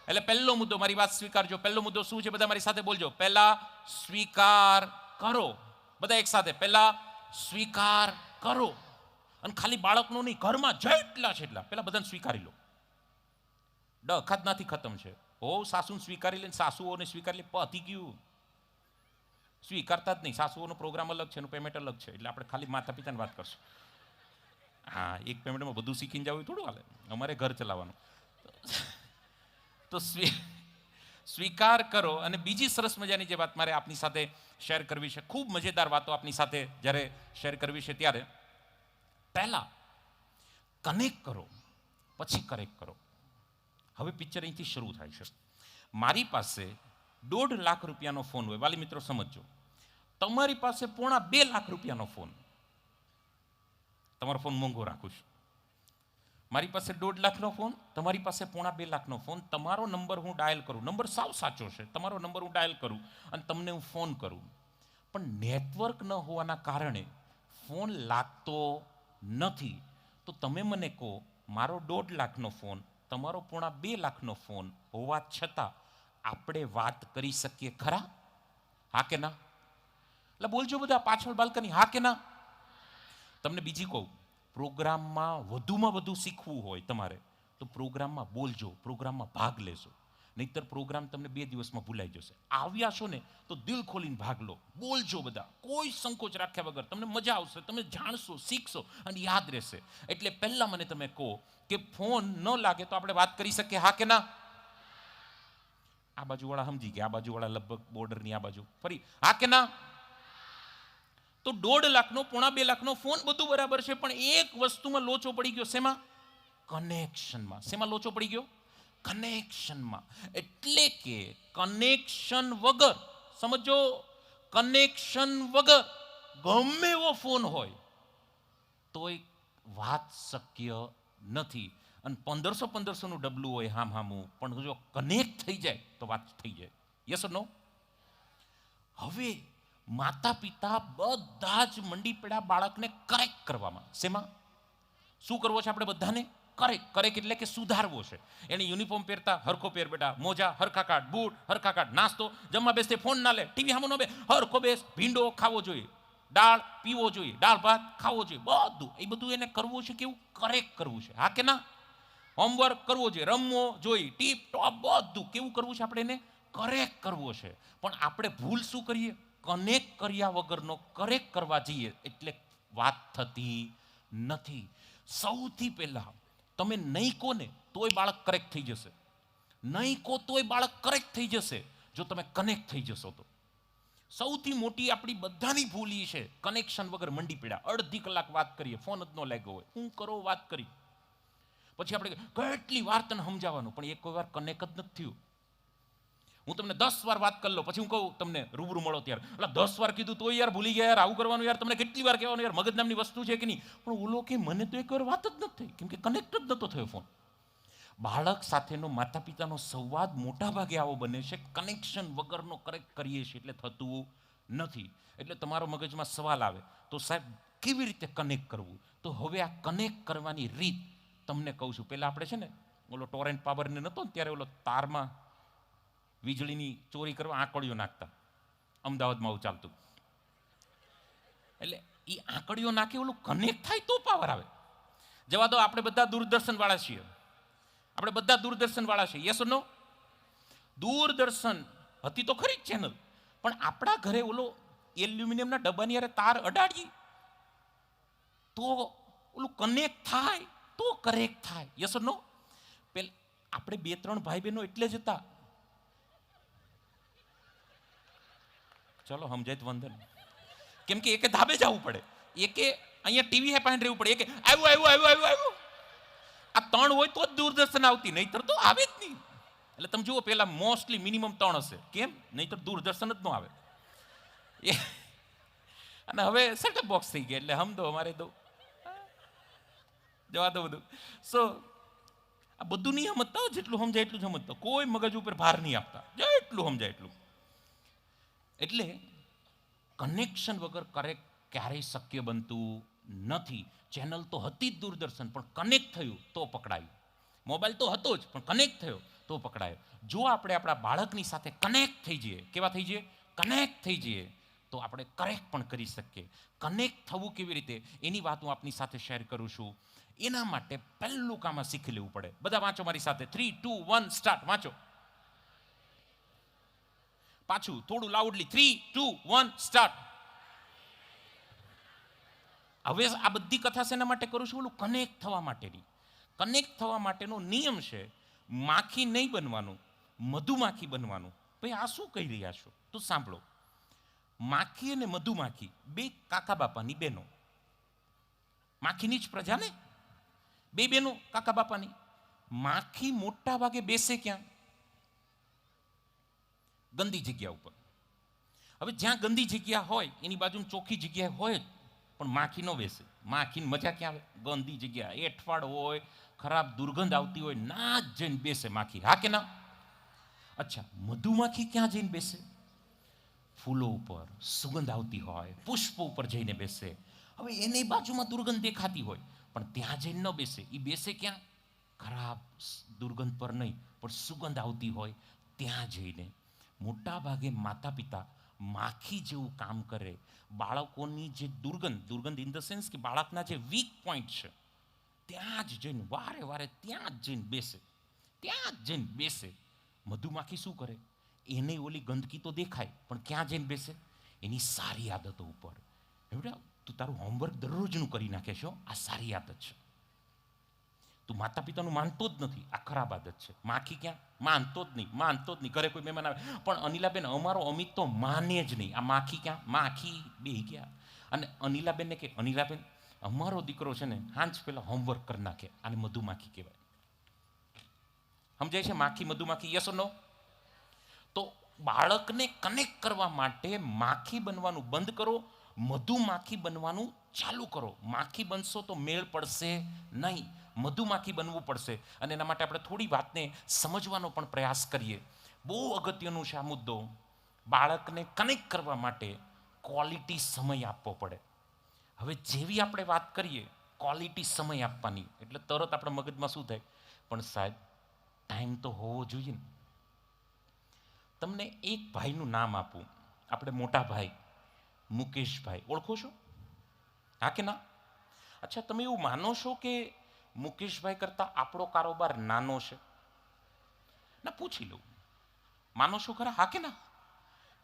એટલે પહેલો મુદ્દો, મારી વાત સ્વીકારજો. પહેલો મુદ્દો શું છે? બધા મારી સાથે બોલજો. પહેલા સ્વીકાર કરો. બધા એક સાથે, પહેલા સ્વીકાર કરો. અને ખાલી બાળકનો નહીં, ઘરમાં જેટલા છે એટલા પેલા બધાને સ્વીકારી લો. અખાતનાથી ખતમ છે. હો, સાસુને સ્વીકારી લે, સાસુઓને સ્વીકારી લે, પતી ગયું. સ્વીકારતા જ નહીં. સાસુઓનો પ્રોગ્રામ અલગ છે, એનું પેમેન્ટ અલગ છે. એટલે આપણે ખાલી માતા પિતાની વાત કરશું. હા, એક પેમેન્ટમાં બધું શીખીને જવું થોડું હાલે. અમારે ઘર ચલાવવાનું. તો સ્વીકાર કરો. અને બીજી સરસ મજાની જે વાત મારે આપની સાથે શેર કરવી છે, ખૂબ મજેદાર વાતો આપની સાથે જ્યારે શેર કરવી છે, ત્યારે પહેલા કનેક્ટ કરો, પછી કરેક્ટ કરો. હવે પિક્ચર અહીંથી શરૂ થાય છે. મારી પાસે 1.5 લાખ રૂપિયાનો ફોન હોય, વાલી મિત્રો સમજો, તમારી પાસે 2.5 લાખ રૂપિયાનો ફોન, તમારો ફોન મોંઘો રાખું છું, મારી પાસે 1.5 લાખનો ફોન, તમારી પાસે 2.5 લાખનો ફોન, તમારો નંબર હું ડાયલ કરું, નંબર સાવ સાચો છે, તમારો નંબર હું ડાયલ કરું અને તમને હું ફોન કરું, પણ નેટવર્ક ન હોવાના કારણે ફોન લાગતો નથી. તો તમે મને કહો, મારો 1.5 લાખનો ફોન, તમારો 2.5 લાખનો ફોન હોવા છતાં આપણે વાત કરી શકીએ ખરા? હા કે ના? એટલે બોલજો બધા પાછળ બાલ્કની, હા કે ના? તમને બીજી કહું, પ્રોગ્રામમાં વધુમાં વધુ શીખવું હોય તમારે તો પ્રોગ્રામમાં બોલજો, પ્રોગ્રામમાં ભાગ લેજો, નહીતર પ્રોગ્રામ તમને 2 દિવસમાં ભૂલાઈ જશે. આવ્યા છો ને તો દિલ ખોલીને ભાગ લો, બોલજો બધા, કોઈ સંકોચ રાખ્યા વગર, તમને મજા આવશે, તમે જાણશો, શીખશો અને યાદ રહેશે. એટલે પહેલા મને તમે કહો કે ફોન ન લાગે તો આપણે વાત કરી શકીએ, હા કે ના? આ બાજુવાળા સમજી ગયા, આ બાજુવાળા લગભગ બોર્ડરની આ બાજુ, ફરી હા કે ના? તો 1.5 લાખનો 2.5 લાખનો ફોન બધું બરાબર છે, પણ એક વસ્તુમાં લોચો પડી ગયો. શેમાં? કનેક્શનમાં. શેમાં લોચો પડી ગયો? કનેક્શનમાં. એટલે કે કનેક્શન વગર, સમજો, કનેક્શન વગર ગમે એવો ફોન હોય તોય વાત શક્ય નથી. અને 1500 ડબલું હોય હામું, પણ જો કનેક્ટ થઈ જાય તો વાત થઈ જાય. યસ ઓર નો? હવે માતા પિતા બધા જ મંડી પડ્યા બાળકને કરેક્ટ કરવામાં. શેમાં? શું કરવો છે આપણે બધાને? કરેક્ટ એટલે કે સુધારવો છે. એને યુનિફોર્મ પહેરતા હરખો પહેર બેટા, મોજા હરખા કાઢ, બૂટ હરખા કાઢ, નાસ્તો જમવા બેસતે ફોન ના લે, ટીવી સામે ન બે, હરખો બેસ, ભીંડો ખાવો જોઈએ, દાળ પીવો જોઈએ, દાળ ભાત ખાવો જોઈએ, બધું એને કરવું છે. કેવું? કરેક્ટ કરવું છે, હા કે ના? હોમવર્ક કરવો જોઈએ, રમવો જોઈએ, ટીપ ટોપ બધું કેવું કરવું છે? આપણે એને કરેક્ટ કરવો છે. પણ આપણે ભૂલ શું કરીએ? કનેક્ટ કર્યા વગરનો કરેક્ટ કરવા જઈએ એટલે વાત થતી નથી. સૌથી પહેલા તમે નહીં કહો ને તોય બાળક કરેક્ટ થઈ જશે, નહીં કહો તોય બાળક કરેક્ટ થઈ જશે જો તમે કનેક્ટ થઈ જશો તો. સૌથી મોટી આપણી બધાની ભૂલ એ છે, કનેક્શન વગર મંડી પડ્યા. અડધી કલાક વાત કરીએ, ફોન જ ન લાગ્યો હોય, હું કરો વાત કરી, પછી આપણે કેટલી વાર તને સમજાવવાનું, પણ એક કોઈ વાર કનેક્ટ જ નથી થયું. હું તમને 10 વાર વાત કરી લો, પછી હું કહું તમને રૂબરૂ મળો ત્યારે, એટલે 10 વાર કીધું તો યાર ભૂલી ગયા યાર, આવું કરવાનું યાર, તમને કેટલી વાર કહેવાનું યાર, મગજ નામની વસ્તુ છે કે નહીં? પણ ઓલો કે મને તો એક વાર વાત જ નથી થઈ, કેમ કે કનેક્ટ જ નતો થયો ફોન. બાળક સાથેનો માતા પિતાનો સંવાદ મોટા ભાગે આવો બને છે, કનેક્શન વગરનો કરેક્ટ કરીએ છીએ એટલે થતું નથી. એટલે તમારો મગજમાં સવાલ આવે તો સાહેબ કેવી રીતે કનેક્ટ કરવું? તો હવે આ કનેક્ટ કરવાની રીત તમને કહું છું. પહેલાં આપણે છે ને ઓલો ટોરેન્ટ પાવરને નહોતો ને ત્યારે ઓલો તારમાં વીજળીની ચોરી કરવા આંકડીઓ નાખતા, અમદાવાદમાં આવું ચાલતું. એટલે એ આંકડીઓ નાખે ઓલું કનેક્ટ થાય તો પાવર આવે. જવા દો, આપણે બધા દૂરદર્શન વાળા છીએ, આપણે બધા દૂરદર્શન વાળા છીએ, યસ ઓર નો? દૂરદર્શન હતી તો ખરી જ ચેનલ, પણ આપણા ઘરે ઓલો એલ્યુમિનિયમના ડબ્બાની યારે તાર અડાડીએ તો ઓલું કનેક્ટ થાય તો કરેક્ટ થાય, યસ ઓર નો? પેલા આપણે 2-3 ભાઈ બહેનો એટલે જ હતા, ચલો સમજાય તો વંદન, કેમ કે એકે ધાબે જવું પડે, એકે અહીંયા ટીવી પાસે રહેવું પડે, એકે આવ્યું. આ 3 હોય તો જ દૂરદર્શન આવતી, નહીતર તો આવે જ નહીં. એટલે તમે જુઓ, પેલા મોસ્ટલી મિનિમમ 3 હશે, કેમ? નહીતર દૂરદર્શન જ ન આવે. અને હવે સેટઅપ બોક્સ થઈ ગયા એટલે હમ દો અમારે દો, જવા દો બધું. સો આ બધું નહીં સમજતા, જેટલું સમજાય એટલું જ સમજતા, કોઈ મગજ ઉપર ભાર નહીં આપતા, જેટલું સમજાય એટલું. એટલે કનેક્શન વગર કરેક્ટ ક્યારેય શક્ય બનતું નથી. ચેનલ તો હતી જ દૂરદર્શન, પણ કનેક્ટ થયું તો પકડાયું. મોબાઈલ તો હતો જ, પણ કનેક્ટ થયો તો પકડાયો. જો આપણે આપણા બાળકની સાથે કનેક્ટ થઈ જઈએ, કેવા થઈ જઈએ? કનેક્ટ થઈ જઈએ તો આપણે કરેક્ટ પણ કરી શકીએ. કનેક્ટ થવું કેવી રીતે એની વાત હું આપની સાથે શેર કરું છું. એના માટે પહેલું કામ શીખી લેવું પડે. બધા વાંચો મારી સાથે, 3, 2, 1 સ્ટાર્ટ. વાંચો. પાછું થોડું લાઉડલી, 3, 2, 1 સ્ટાર્ટ. હવે આ બધી કથા શેના માટે કરું છું? ઓલું કનેક્ટ થવા માટેની. કનેક્ટ થવા માટેનો નિયમ છે, માખી નહીં બનવાનું, મધુમાખી બનવાનું. ભાઈ આ શું કહી રહ્યા છો? તો સાંભળો. માખી અને મધુમાખી બે કાકા બાપાની બહેનો, માખીની જ પ્રજા ને, બે બહેનો કાકા બાપાની. માખી મોટા ભાગે બેસે ક્યાં? ગંદી જગ્યા ઉપર. હવે જ્યાં ગંદી જગ્યા હોય એની બાજુમાં ચોખ્ખી જગ્યા હોય જ, પણ માખી ન બેસે. માખીની મજા ક્યાં આવે? ગંદી જગ્યા, એઠવાડ હોય, ખરાબ દુર્ગંધ આવતી હોય, ના જ જઈને બેસે માખી. હા કે ના? અચ્છા, મધુમાખી ક્યાં જઈને બેસે? ફૂલો ઉપર સુગંધ આવતી હોય, પુષ્પ ઉપર જઈને બેસે. હવે એની બાજુમાં દુર્ગંધ દેખાતી હોય પણ ત્યાં જઈને ન બેસે. એ બેસે ક્યાં? ખરાબ દુર્ગંધ પર નહીં, પણ સુગંધ આવતી હોય ત્યાં જઈને. મોટા ભાગે માતા પિતા માખી જેવું કામ કરે. બાળકોની જે દુર્ગંધ ઇન ધ સેન્સ કે બાળકના જે વીક પોઈન્ટ છે ત્યાં જ જઈને વારે વારે ત્યાં જ જઈને બેસે, ત્યાં જ જઈને બેસે. મધુમાખી શું કરે? એને ઓલી ગંદકી તો દેખાય પણ ક્યાં જઈને બેસે? એની સારી આદતો ઉપર. એવડા તું તારું હોમવર્ક દરરોજનું કરી નાખે છો, આ સારી આદત છે. તું માતા પિતાનું માનતો જ નથી, આ ખરાબ આદત છે. માખી ક્યાં? માનતો જ નહીં. ઘરે કોઈ મહેમાન આવે પણ અનિલાબેન અમારો અમિત તો માને જ નહીં. આ માખી ક્યાં? માખી બે ગયા. અને અનિલાબેનને કે અનિલાબેન અમારો દીકરો છે ને હાંજ પહેલા હોમવર્ક કરી નાખે. આને મધુમાખી કહેવાય. સમજાય છે? માખી મધુમાખી, યસ ઓર નો? તો બાળકને કનેક્ટ કરવા માટે માખી બનવાનું બંધ કરો, મધુમાખી બનવાનું ચાલુ કરો. માખી બનશો તો મેળ પડશે નહીં, મધુમાખી બનવું પડશે. અને એના માટે આપણે થોડી વાતને સમજવાનો પણ પ્રયાસ કરીએ. બહુ અગત્યનું છે આ મુદ્દો. બાળકને કનેક્ટ કરવા માટે ક્વોલિટી સમય આપવો પડે. હવે જેવી આપણે વાત કરીએ ક્વોલિટી સમય આપવાની, એટલે તરત આપણા મગજમાં શું થાય? પણ સાહેબ ટાઈમ તો હોવો જોઈએ ને. તમને એક ભાઈનું નામ આપું, આપણે મોટા ભાઈ મુકેશભાઈ. ઓળખો છો? હા કે ના? અચ્છા, તમે એવું માનો છો કે મુકેશભાઈ કરતાં આપણો કારોબાર નાનો છે? ના, પૂછી લઉં, માનો છો ખરા? હા કે ના?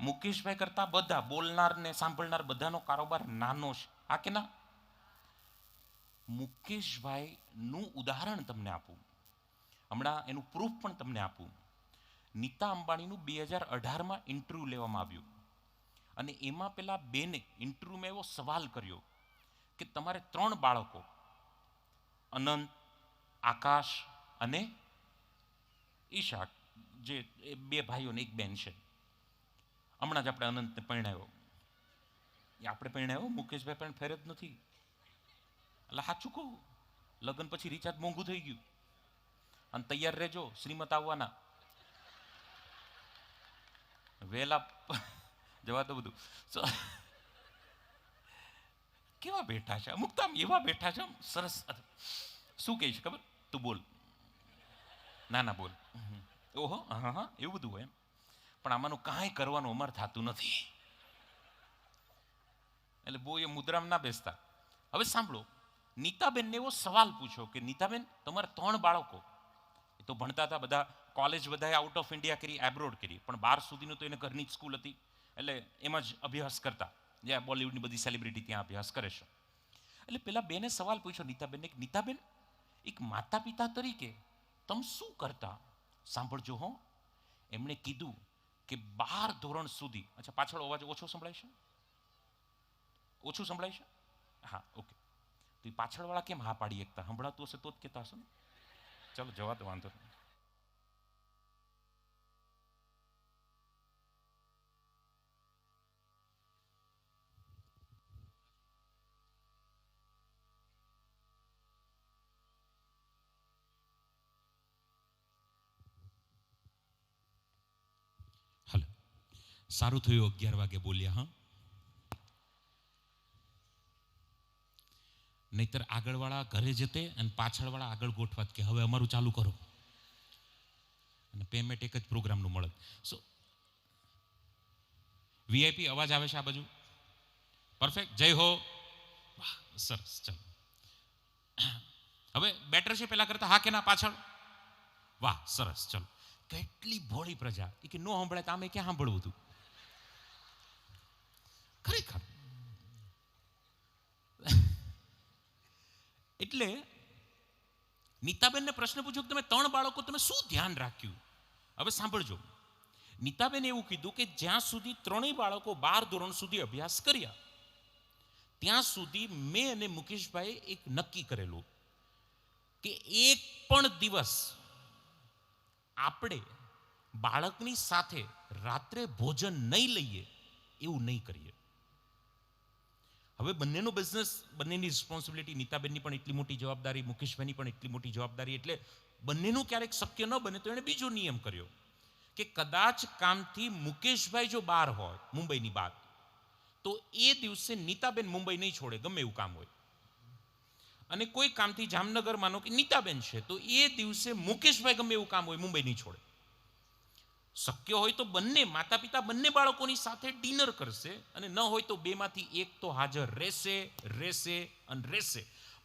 મુકેશભાઈ કરતાં બધા બોલનાર ને સાંભળનાર બધાનો કારોબાર નાનો છે. હા કે ના? મુકેશભાઈનું ઉદાહરણ તમને આપું, હમણાં એનું પ્રૂફ પણ તમને આપું. નીતા અંબાણીનું 2018માં ઇન્ટરવ્યૂ લેવામાં આવ્યું અને એમાં પેલા બેને ઇન્ટરવ્યૂમાં એવો સવાલ કર્યો કે તમારે 3 બાળકો, અનંત, આકાશ અને ઈશાક, જે 2 ભાઈઓ ને 1 બેન છે. હમણાં જ આપણે અનંતને પરણાવ્યો. એ આપણે પરણાવ્યો, મુકેશભાઈ પણ ફેર જ નથી. એટલે સાચું કહું, લગ્ન પછી રિચાર્જ મોંઘું થઈ ગયું. અને તૈયાર રહેજો, શ્રીમત આવવાના. વેલા જવા તો બધું. કેવા બેઠા છે અમુક તો, આમ એવા બેઠા છે, સરસ. શું કહે છે ખબર? તું બોલ. ના બોલ. ઓહો, હા, એવું બધું હોય એમ. પણ આમાંનું કાંઈ કરવાનું અમારે થતું નથી. એટલે બહુ એ મુદ્રામાં ના બેસતા. હવે સાંભળો, નીતાબેનને એવો સવાલ પૂછો કે નીતાબેન તમારે 3 બાળકો, એ તો ભણતા હતા બધા, કોલેજ બધાએ આઉટ ઓફ ઇન્ડિયા કરી, એબ્રોડ કરી, પણ 12 સુધીનું તો એને ઘરની જ સ્કૂલ હતી, એટલે એમાં જ અભ્યાસ કરતા. જ્યાં બોલિવૂડની બધી સેલિબ્રિટી ત્યાં અભ્યાસ કરે છે. એટલે પેલા બેને સવાલ પૂછ્યો નીતાબેનને, નીતાબેન એક માતા પિતા તરીકે તમે શું કરતા? સાંભળજો હો. એમણે કીધું કે 12 ધોરણ સુધી. અચ્છા, પાછળ અવાજ ઓછો સંભળાય છે? ઓછું સંભળાય છે? હા, ઓકે. તો એ પાછળવાળા કેમ હા પાડી એકતા? સંભળાતું હશે તો જ કહેતા હશે ને. ચાલો, જવા દો, વાંધો નહીં. હાલો, સારું થયું 11 વાગે બોલ્યા. હા, નહીતર આગળવાળા ઘરે જતે અને પાછળવાળા આગળ ગોઠવાત કે હવે અમારું ચાલુ કરો, અને પેમેન્ટ એક જ પ્રોગ્રામનું મળે. સો વીઆઈપી અવાજ આવે છે આ બાજુ? પરફેક્ટ, જય હો. વાહ, સરસ. ચાલો, હવે બેટર છે પેલા કરતા? હા કે ના? પાછળ? વાહ, સરસ. ચલો, કેટલી ભોળી પ્રજા. એ કે નો સાંભળે તો આમે ક્યાં સાંભળવું હતું? ખરેખર. એટલે નીતાબેનને પ્રશ્ન પૂછ્યો કે તમે 3 બાળકો, તમે શું ધ્યાન રાખ્યું? હવે સાંભળજો, નીતાબેન એવું કીધું કે જ્યાં સુધી 3 બાળકો 12 ધોરણ સુધી અભ્યાસ કર્યા ત્યાં સુધી મેં અને મુકેશભાઈ એક નક્કી કરેલું કે એક પણ દિવસ આપણે બાળકની સાથે રાત્રે ભોજન નહીં લઈએ એવું નહીં કરીએ. હવે બંનેનો બિઝનેસ, બંનેની રિસ્પોન્સિબિલિટી, નીતાબેનની પણ એટલી મોટી જવાબદારી, મુકેશભાઈની પણ એટલી મોટી જવાબદારી, એટલે બંનેનું ક્યારેક શક્ય ન બને તો એણે બીજો નિયમ કર્યો કે કદાચ કામથી મુકેશભાઈ જો બહાર હોય, મુંબઈની બહાર, તો એ દિવસે નીતાબેન મુંબઈ નહીં છોડે, ગમે એવું કામ હોય. અને કોઈ કામથી જામનગર માનો કે નીતાબેન છે, તો એ દિવસે મુકેશભાઈ ગમે એવું કામ હોય મુંબઈ નહીં છોડે. શક્ય હોય તો બંને માતા પિતા બંને બાળકોની સાથે ડિનર કરશે, અને ન હોય તો બેમાંથી એક તો હાજર રહેશે.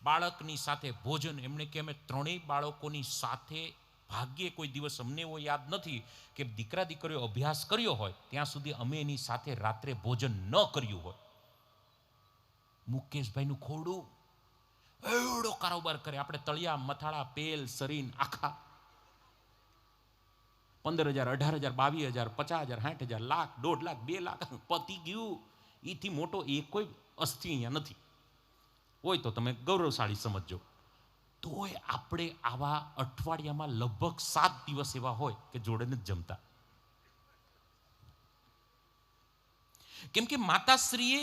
બાળકની સાથે ભોજન, એમણે કે અમે ત્રણેય બાળકોની સાથે, ભાગ્યે કોઈ દિવસ અમને એવો યાદ નથી કે દીકરા દીકરીઓ અભ્યાસ કર્યો હોય ત્યાં સુધી અમે એની સાથે રાત્રે ભોજન ન કર્યું હોય. મુકેશભાઈનું ખોડું એવડો કારોબાર કરે, આપણે તળિયા, મથાળા, પેલ, સરીન આખા 15,000, 18,000, 22,000, 50,000, 60,000, લાખ, 1.5 લાખ, 2 લાખ પતી ગયું. એથી મોટો એ કોઈ અસ્થિ અહીંયા નથી. હોય તો તમે ગૌરવશાળી સમજજો. તોય આપણે આવા અઠવાડિયામાં લગભગ 7 દિવસ એવા હોય કે જોડે નથી જમતા. કેમ કે માતાશ્રીએ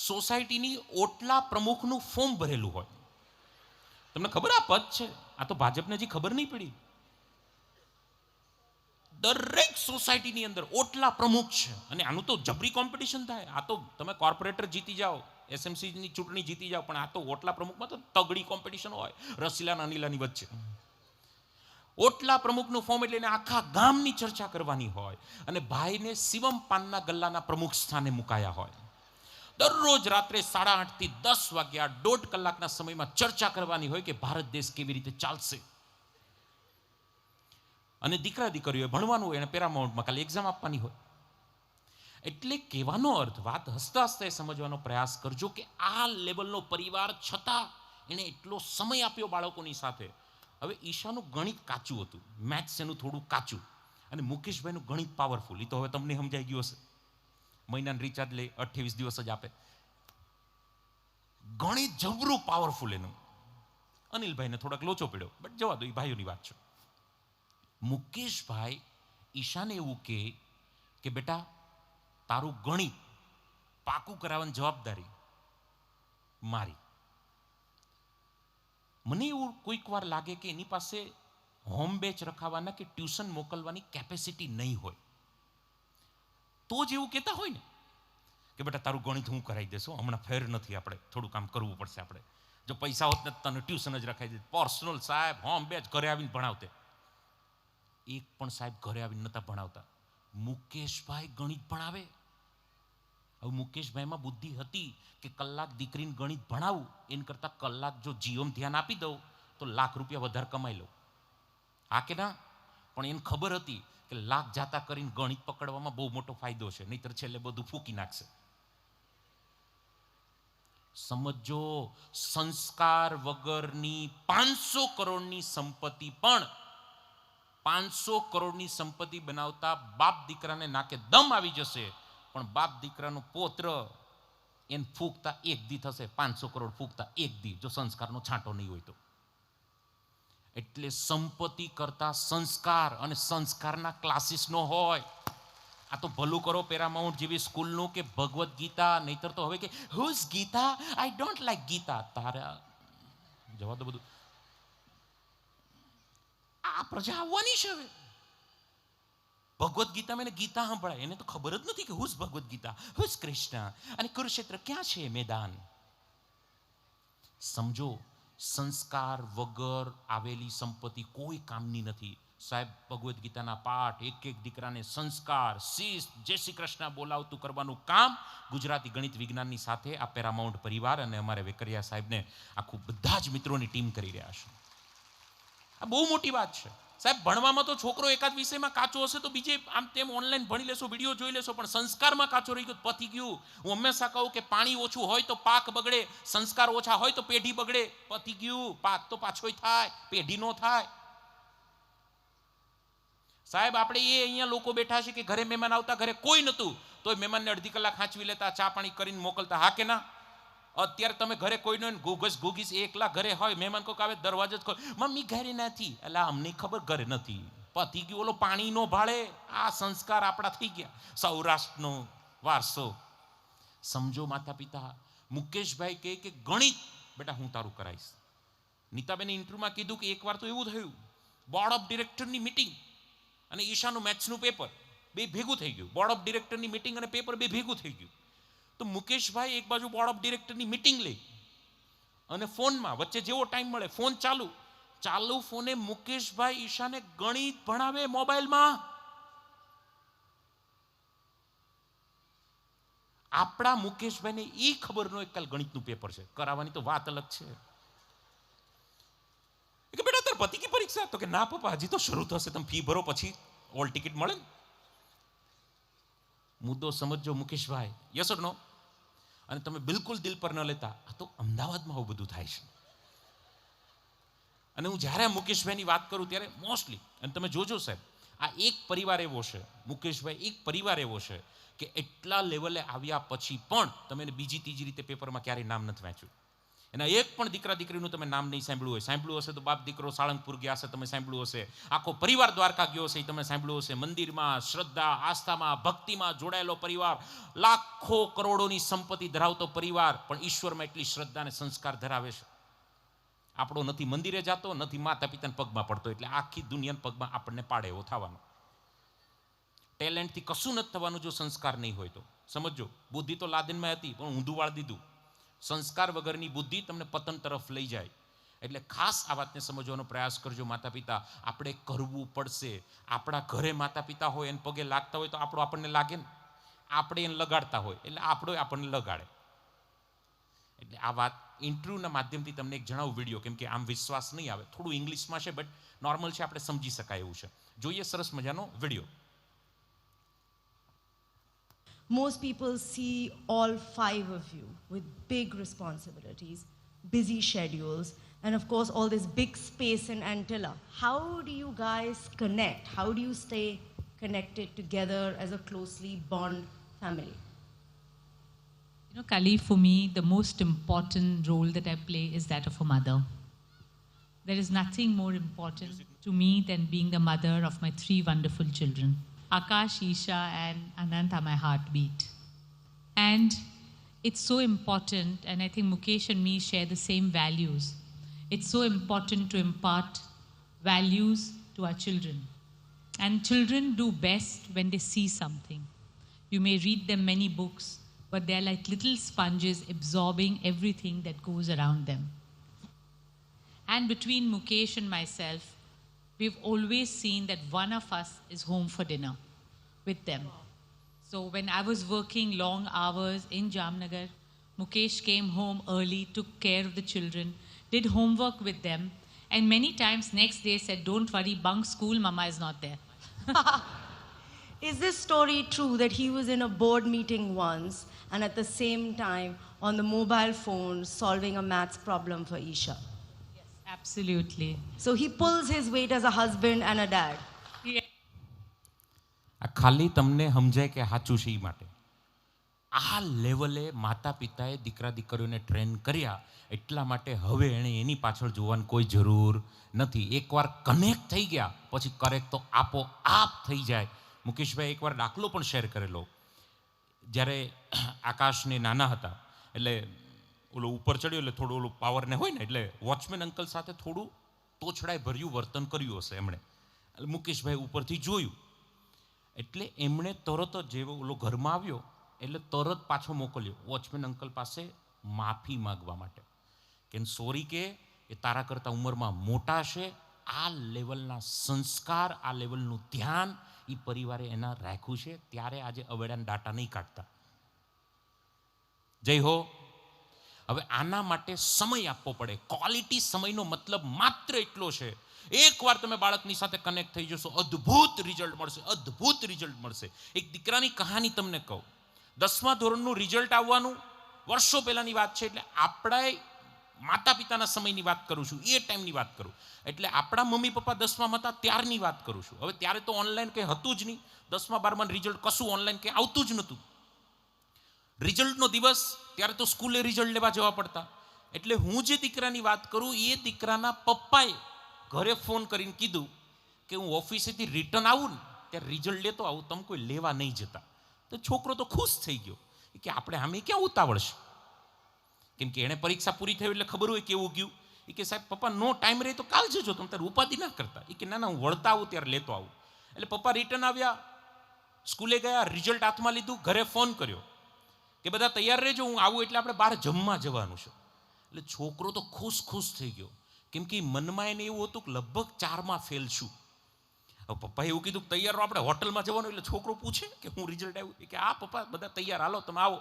સોસાયટીની ઓટલા પ્રમુખનું ફોર્મ ભરેલું હોય. તમને ખબર આ પદ છે? આ તો ભાજપને હજી ખબર નહીં પડી. દરેક સોસાયટીની અંદર ઓટલા પ્રમુખ છે, અને આનું તો જબરી કોમ્પિટિશન થાય. આ તો તમે કોર્પોરેટર જીતી જાઓ, એસએમસીની ચૂંટણી જીતી જાઓ, પણ આ તો ઓટલા પ્રમુખમાં તો તગડી કોમ્પિટિશન હોય, રસીલા અને અનિલાની વચ્ચે. ઓટલા પ્રમુખનું ફોર્મ એટલે એને આખા ગામની ચર્ચા કરવાની હોય, અને ભાઈને શિવમ પાનના ગલ્લાના પ્રમુખ સ્થાને મુકાયા હોય. દરરોજ રાત્રે 8:30 થી 10 વાગ્યા 1.5 કલાકના સમયમાં ચર્ચા કરવાની હોય કે ભારત દેશ કેવી રીતે ચાલશે. અને દીકરા દીકરીઓએ ભણવાનું હોય, એને પેરામાઉન્ટમાં ખાલી એક્ઝામ આપવાની હોય. એટલે કહેવાનો અર્થ, વાત હસતા હસતા સમજવાનો પ્રયાસ કરજો કે આ લેવલનો પરિવાર છતાં એને એટલો સમય આપ્યો બાળકોની સાથે. હવે ઈશાનું ગણિત કાચું હતું, મેથ્સ એનું થોડું કાચું, અને મુકેશભાઈનું ગણિત પાવરફુલ. એ તો હવે તમને સમજાઈ ગયું હશે. મહિનાનું રિચાર્જ લે, 28 દિવસ જ આપે. ગણિત જબરું પાવરફુલ એનું. અનિલભાઈને થોડાક લોચો પડ્યો, બટ જવા દો, એ ભાઈઓની વાત છે. મુકેશભાઈ ઈશાને એવું કે બેટા, તારું ગણિત પાકું કરાવવાની જવાબદારી મારી. મને એવું કોઈક વાર લાગે કે એની પાસે હોમ બેચ રખાવાના કે ટ્યુશન મોકલવાની કેપેસિટી નહીં હોય. તો જ એવું કહેતા હોય ને કે બેટા તારું ગણિત હું કરાવી દેશું, હમણાં ફેર નથી, આપણે થોડું કામ કરવું પડશે. આપણે જો પૈસા હોત ને તને ટ્યુશન જ રખાવી દે. પર્સનલ સાહેબ હોમ બેચ ઘરે આવીને ભણાવતે. એક પણ સાહેબ ઘરે આવીને નતા ભણાવતા. મુકેશભાઈ ગણિત ભણાવે. હવે મુકેશભાઈમાં બુદ્ધિ હતી કે કલાક દીકરીને ગણિત ભણાવું એના કરતાં કલાક જો જીવમ ધ્યાન આપી દઉં તો લાખ રૂપિયા વધારે કમાઈ લઉં. હા કે ના? પણ એને ખબર હતી કે લાખ જાતા કરીને ગણિત પકડવામાં બહુ મોટો ફાયદો છે, નહીતર છેલ્લે બધું ફૂકી નાખશે. સમજો, સંસ્કાર વગરની 500 કરોડની સંપત્તિ પણ 500 કરોડની સંપત્તિ બનાવતા બાપ દીકરાને નાકે દમ આવી જશે, પણ બાપ દીકરાનો પોત્ર એને ફૂંકતા એક દી થશે. 500 કરોડ ફૂંકતા એક દી, જો સંસ્કારનો છાંટો નહીં હોય તો. એટલે સંપત્તિ કરતા સંસ્કાર, અને સંસ્કારના ક્લાસીસ નો હોય. આ તો ભલું કરો પેરામાઉન્ટ જેવી સ્કૂલનું કે ભગવદ્ ગીતા, નહીતર તો હવે કે who's Gita, I don't like Gita. તારા જવા દો બધું. આ પ્રજા આવવાની છે હવે. ભગવદ્ ગીતા મેં ગીતા સંભળાય, એને તો ખબર જ નથી કે હુઝ ભગવદ્ ગીતા, હુઝ કૃષ્ણ, અને કુરુક્ષેત્ર ક્યાં છે મેદાન. સમજો, સંસ્કાર વગર આવેલી સંપત્તિ કોઈ કામની નથી. સાહેબ ભગવદ્ ગીતાના પાઠ, એક એક દીકરાને સંસ્કાર, શિસ્ત, જય શ્રી કૃષ્ણ બોલાવતું કરવાનું કામ ગુજરાતી ગણિત વિજ્ઞાનની સાથે આ પેરામાઉન્ટ પરિવાર અને અમારે વેકરિયા સાહેબને આખું બધા જ મિત્રોની ટીમ કરી રહ્યા છે. આ બહુ મોટી વાત છે સાહેબ. ભણવામાં તો છોકરો એકાદ વિષયમાં કાચો હશે તો બીજે આમ તેમ ઓનલાઈન ભણી લેશો, વિડીયો જોઈ લેશો, પણ સંસ્કારમાં કાચો રહી ગયો પતી ગયું. હું હંમેશા કહું કે પાણી ઓછું હોય તો પાક બગડે, સંસ્કાર ઓછા હોય તો પેઢી બગડે. પતી ગયું. પાક તો પાછોય થાય, પેઢી નો થાય. સાહેબ આપણે અહીંયા લોકો બેઠા છે કે ઘરે મહેમાન આવતા, ઘરે કોઈ નતું તોય મહેમાનને અડધી કલાક હાંચવી લેતા, ચા પાણી કરીને મોકલતા. હા કે ના? અત્યારે તમે ઘરે કોઈ નો ઘૂઘીસ એકલા ઘરે હોય, મહેમાન કોઈક આવે દરવાજો જ ખોલ, મમ્મી ઘરે નથી. એટલે અમને ખબર ઘરે નથી. પતી ગયું, ઓલો પાણી નો ભાળે. આ સંસ્કાર આપણા થઈ ગયા, સૌરાષ્ટ્રનો વારસો. સમજો માતા પિતા. મુકેશભાઈ કહે કે ગણિત બેટા હું તારું કરાવીશ. નીતાબેને ઇન્ટરવ્યુમાં કીધું કે એકવાર તો એવું થયું, બોર્ડ ઓફ ડિરેક્ટરની મિટિંગ અને ઈશાનું મેથ્સનું પેપર બે ભેગું થઈ ગયું. બોર્ડ ઓફ ડિરેક્ટરની મિટિંગ અને પેપર બે ભેગું થઈ ગયું. તો મુકેશભાઈ એક બાજુ બોર્ડ ઓફ ડિરેક્ટરની મિટિંગ લઈ અને ફોનમાં વચ્ચે જેવો ટાઈમ મળે ફોન ચાલુ ફોને મુકેશભાઈ ઈશાને ગણિત ભણાવે મોબાઈલમાં. આપણા મુકેશભાઈને એ ખબર ન હોય કાલ ગણિતનું પેપર છે, કરાવવાની તો વાત અલગ છે. કે બેટા તાર પતિ કી પરીક્ષા? તો કે ના પપ્પા હજી તો શરૂ થશે, તમે ફી ભરો પછી ઓલ ટિકિટ મળે ને. મુદ્દો સમજો મુકેશભાઈ, યસ ઓર નો? અને તમે બિલકુલ દિલ પર ન લેતા, આ તો અમદાવાદમાં આવું બધું થાય છે. અને હું જ્યારે મુકેશભાઈની વાત કરું ત્યારે મોસ્ટલી, અને તમે જોજો સાહેબ, આ એક પરિવાર એવો છે, મુકેશભાઈ એક પરિવાર એવો છે કે એટલા લેવલે આવ્યા પછી પણ તમે એને બીજી ત્રીજી રીતે પેપરમાં ક્યારેય નામ નથી વાંચ્યું. એના એક પણ દીકરા દીકરીનું તમે નામ નહીં સાંભળ્યું હોય. સાંભળ્યું હશે તો બાપ દીકરો સાળંગપુર ગયા હશે, તમે સાંભળ્યું હશે. આખો પરિવાર દ્વારકા ગયો હશે, તમે સાંભળ્યું હશે. મંદિરમાં શ્રદ્ધા, આસ્થામાં, ભક્તિમાં જોડાયેલો પરિવાર, લાખો કરોડોની સંપત્તિ ધરાવતો પરિવાર, પણ ઈશ્વરમાં એટલી શ્રદ્ધા અને સંસ્કાર ધરાવે છે. આપણો નથી મંદિરે જતો, નથી માતા પિતાના પગમાં પડતો, એટલે આખી દુનિયાના પગમાં આપણને પાડે એવો થવાનો. ટેલેન્ટથી કશું નથી થવાનું જો સંસ્કાર નહીં હોય તો. સમજો, બુદ્ધિ તો લાદેનમાં હતી પણ ઊંધું વાળ દીધું. સંસ્કાર વગરની બુદ્ધિ તમને પતન તરફ લઈ જાય. એટલે ખાસ આ વાતને સમજવાનો પ્રયાસ કરજો માતા પિતા. આપણે કરવું પડશે. આપણા ઘરે માતા પિતા હોય, એને પગે લાગતા હોય તો આપણો આપણને લાગે ને. આપણે એને લગાડતા હોય એટલે આપણો આપણને લગાડે. એટલે આ વાત ઇન્ટરવ્યુના માધ્યમથી તમને એક જણાવું વિડીયો, કેમ કે આમ વિશ્વાસ નહીં આવે. થોડું ઇંગ્લિશમાં છે બટ નોર્મલ છે, આપણે સમજી શકાય એવું છે. જોઈએ સરસ મજાનો video. Most people see all five of you with big responsibilities, busy schedules, and of course all this big space in Antilla. How do you guys connect? How do you stay connected together as a closely bond family? You know, Kali, for me, the most important role that I play is that of a mother. There is nothing more important to me than being the mother of my three wonderful children. Akash, Isha, and Anant are my heartbeat. And it's so important, and I think Mukesh and me share the same values. It's so important to impart values to our children. And children do best when they see something. You may read them many books, but they're like little sponges absorbing everything that goes around them. And between Mukesh and myself, we've always seen that one of us is home for dinner with them. So when I was working long hours in Jamnagar, Mukesh came home early, took care of the children, did homework with them, and many times next day said, "Don't worry, bunk school, mama is not there." Is this story true that he was in a board meeting once and at the same time on the mobile phone solving a maths problem for Isha? Absolutely. So he pulls his weight as a husband and a dad. આ ખાલી તમને સમજાય કે સાચું છે એ માટે. આ લેવલે માતા પિતાએ દીકરા દીકરીઓને ટ્રેન કર્યા, એટલા માટે હવે એણે એની પાછળ જોવાની કોઈ જરૂર નથી. એકવાર કનેક્ટ થઈ ગયા પછી કરેક્ટ તો આપોઆપ થઈ જાય. મુકેશભાઈ એકવાર દાખલો પણ શેર કરેલો. જ્યારે આકાશને નાના હતા એટલે ઓલો ઉપર ચડ્યો એટલે થોડું ઓલું પાવરને હોય ને, એટલે વોચમેન અંકલ સાથે થોડું તોછડાઈ ભર્યું વર્તન કર્યું હશે એમણે. એટલે મુકેશભાઈ ઉપરથી જોયું એટલે એમણે તરત જ જેવો ઓલો ઘરમાં આવ્યો એટલે તરત પાછો મોકલ્યો વોચમેન અંકલ પાસે માફી માગવા માટે કે સોરી કે એ તારા કરતાં ઉંમરમાં મોટા છે. આ લેવલના સંસ્કાર, આ લેવલનું ધ્યાન એ પરિવારે એના રાખ્યું છે, ત્યારે આજે અવેડાના ડાટા નહીં કાઢતા. જય હો. હવે આના માટે સમય આપવો પડે. ક્વોલિટી સમયનો મતલબ માત્ર એટલો છે, એકવાર તમે બાળકની સાથે કનેક્ટ થઈ જશો, અદ્ભુત રિઝલ્ટ મળશે, અદ્ભુત રિઝલ્ટ મળશે. એક દીકરાની કહાની તમને કહું. 10મા ધોરણનું રિઝલ્ટ આવવાનું વર્ષો પહેલાંની વાત છે, એટલે આપણા માતા પિતાના સમયની વાત કરું છું, એ ટાઈમની વાત કરું. એટલે આપણા મમ્મી પપ્પા 10માં હતા ત્યારની વાત કરું છું. હવે ત્યારે તો ઓનલાઈન કંઈ હતું જ નહીં. 10મા 12માં રિઝલ્ટ કશું ઓનલાઈન કંઈ આવતું જ નહોતું. રિઝલ્ટનો દિવસ ત્યારે તો સ્કૂલે રિઝલ્ટ લેવા જવા પડતા. એટલે હું જે દીકરાની વાત કરું, એ દીકરાના પપ્પાએ ઘરે ફોન કરીને કીધું કે હું ઓફિસેથી રિટર્ન આવું ને ત્યારે રિઝલ્ટ લેતો આવું, તમે કોઈ લેવા નહીં જતા. તો છોકરો તો ખુશ થઈ ગયો કે આપણે આમે ક્યાં ઉતાવળ છે, કેમ કે એણે પરીક્ષા પૂરી થઈ એટલે ખબર હોય કેવું ગયું. એ કે સાહેબ પપ્પા નો ટાઈમ રહે તો કાલ જજો, તમે તારે ઉપાધિ ના કરતા. એ કે ના હું વળતા આવું ત્યારે લેતો આવું. એટલે પપ્પા રિટર્ન આવ્યા, સ્કૂલે ગયા, રિઝલ્ટ હાથમાં લીધું, ઘરે ફોન કર્યો કે બધા તૈયાર રહેજો, હું આવું એટલે આપણે બહાર જમવા જવાનું છે. એટલે છોકરો તો ખુશ થઈ ગયો, કેમ કે મનમાં એને એવું હતું કે લગભગ 4માં ફેલ છું. હવે પપ્પાએ એવું કીધું તૈયાર આપણે હોટલમાં જવાનું. એટલે છોકરો પૂછે કે હું રિઝલ્ટ આવ્યું, કે આ પપ્પા બધા તૈયાર, હાલો તમે આવો.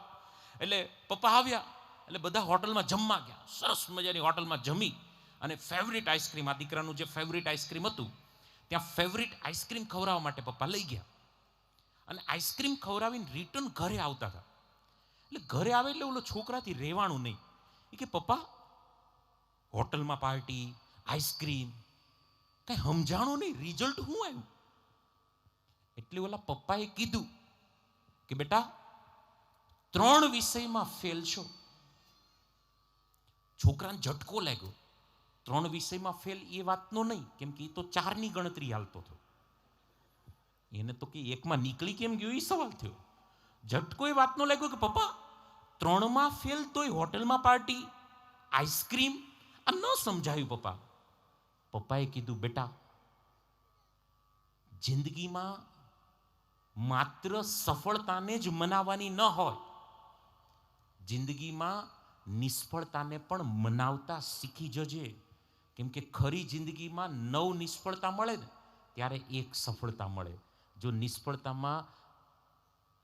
એટલે પપ્પા આવ્યા એટલે બધા હોટલમાં જમવા ગયા. સરસ મજાની હોટલમાં જમી અને ફેવરિટ આઈસ્ક્રીમ, આ દીકરાનું જે ફેવરિટ આઈસ્ક્રીમ હતું ત્યાં ફેવરિટ આઈસ્ક્રીમ ખવડાવવા માટે પપ્પા લઈ ગયા. અને આઈસ્ક્રીમ ખવડાવીને રિટર્ન ઘરે આવતા હતા. એટલે ઘરે આવે એટલે ઓલો છોકરાથી રહેવાનું નહીં. એ કે પપ્પા હોટલમાં પાર્ટી, આઈસ્ક્રીમ, કઈ સમજાણું નહીં, રિઝલ્ટ શું આવ્યું? એટલે ઓલા પપ્પાએ કીધું કે બેટા 3 વિષયમાં ફેલ છો. છોકરાને ઝટકો લાગ્યો. 3 વિષયમાં ફેલ એ વાતનો નહીં, કેમ કે એ તો 4ની ગણતરી હાલતો હતો. એને તો કે 1માં નીકળી કેમ ગયો એ સવાલ થયો. ઝટકો એ વાતનો લાગ્યો કે પપ્પા 3માં ફેલ તોય હોટલમાં પાર્ટી, આઈસ્ક્રીમ, આ ન સમજાયું પપ્પા. પપ્પાએ કીધું બેટા જિંદગીમાં માત્ર સફળતાને જ મનાવવાની ન હોય, જિંદગીમાં નિષ્ફળતાને પણ મનાવતા શીખી જજે. કેમ કે ખરી જિંદગીમાં 9 નિષ્ફળતા મળે ને ત્યારે 1 સફળતા મળે. જો નિષ્ફળતામાં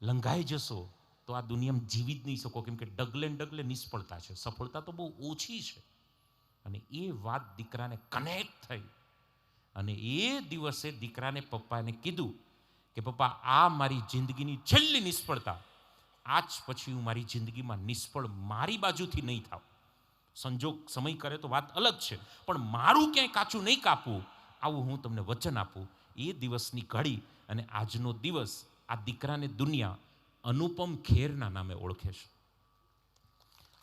લંઘાઈ જશો તો આ દુનિયામાં જીવી જ નહીં શકો, કેમ કે ડગલે ને ડગલે નિષ્ફળતા છે, સફળતા તો બહુ ઓછી છે. અને એ વાત દીકરાને કનેક્ટ થઈ અને એ દિવસે દીકરાને પપ્પાને કીધું કે પપ્પા આ મારી જિંદગીની છેલ્લી નિષ્ફળતા, આજ પછી હું મારી જિંદગીમાં નિષ્ફળ મારી બાજુથી નહીં થાવ. સંજોગ સમય કરે તો વાત અલગ છે, પણ મારું ક્યાંય કાચું નહીં કાપવું, આવું હું તમને વચન આપું. એ દિવસની ઘડી અને આજનો દિવસ આ દીકરાને દુનિયા અનુપમ ખેરના નામે ઓળખે છે.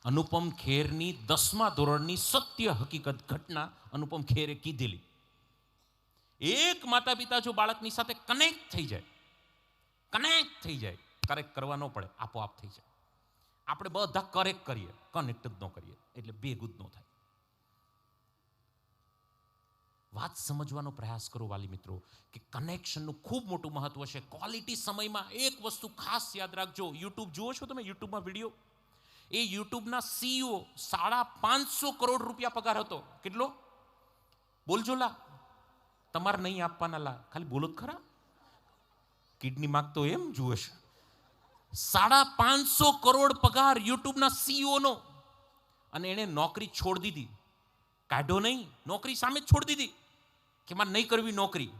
અનુપમ ખેરની 10મા ધોરણની સત્ય હકીકત ઘટના અનુપમ ખેરે કીધેલી. એક માતા પિતા જો બાળકની સાથે કનેક્ટ થઈ જાય, કરેક્ટ કરવા ન પડે, આપોઆપ થઈ જાય. આપણે બધા કરેક્ટ કરીએ, કનેક્ટ જ ન કરીએ એટલે ભેગું જ ન થાય. વાત સમજવાનો પ્રયાસ કરો વાલી મિત્રો કે કનેક્શનનું ખૂબ મોટું મહત્વ છે. ક્વોલિટી સમયમાં એક વસ્તુ ખાસ યાદ રાખજો. યુટ્યુબ જુઓ છો તમે, યુટ્યુબમાં વિડીયો, એ યુટ્યુબના CEO 550 કરોડ રૂપિયા પગાર હતો. કેટલો? બોલજો લા, તમારે નહીં આપવાના લા, ખાલી બોલો જ ખરા. કિડની માગતો એમ જુએ છે. 550 કરોડ પગાર યુટ્યુબના CEO નો. અને એને નોકરી છોડી દીધી, કાઢો નહીં, નોકરી સામે જ છોડી દીધી કે મારે નહીં કરવી નોકરી.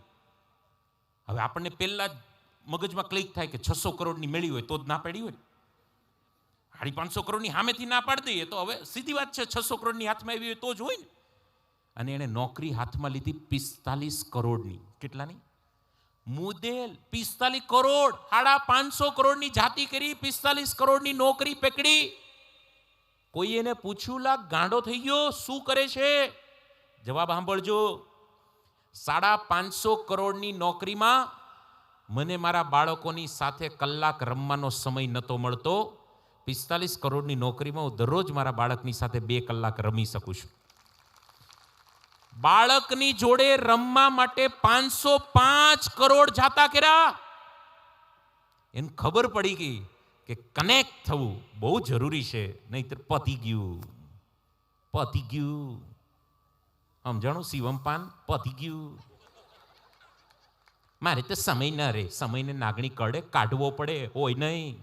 હવે આપણને પહેલા જ મગજમાં ક્લિક થાય કે 600 કરોડની મેળવી હોય તો જ ના પાડી હોય. 550 કરોડની સામેથી ના પાડી દઈએ તો હવે સીધી વાત છે, 600 કરોડની હાથમાં આવી હોય તો જ હોય ને. અને એને નોકરી હાથમાં લીધી 45 કરોડની. કેટલાની? મુદેલ 45 કરોડ, 550 કરોડની જાતિ કરી, 45 કરોડની નોકરી પકડી. કોઈ એને પૂછ્યું લા ગાંડો થઈ ગયો શું કરે છે? જવાબ સાંભળજો. 550 કરોડની નોકરીમાં મને મારા બાળકોની સાથે કલાક રમવાનો સમય નહોતો મળતો. 45 કરોડની નોકરીમાં હું દરરોજ મારા બાળકની સાથે 2 કલાક રમી શકું છું. બાળકની જોડે રમવા માટે 505 કરોડ જાતા કર્યા. એને ખબર પડી ગઈ કે કનેક્ટ થવું બહુ જરૂરી છે, નહીતર પતી ગયું. સમજાણું? શિવમપાન પતી ગયું. મારે તો સમય ન રહે, સમયને નાગણી કડે કાઢવો પડે, હોય નહીં.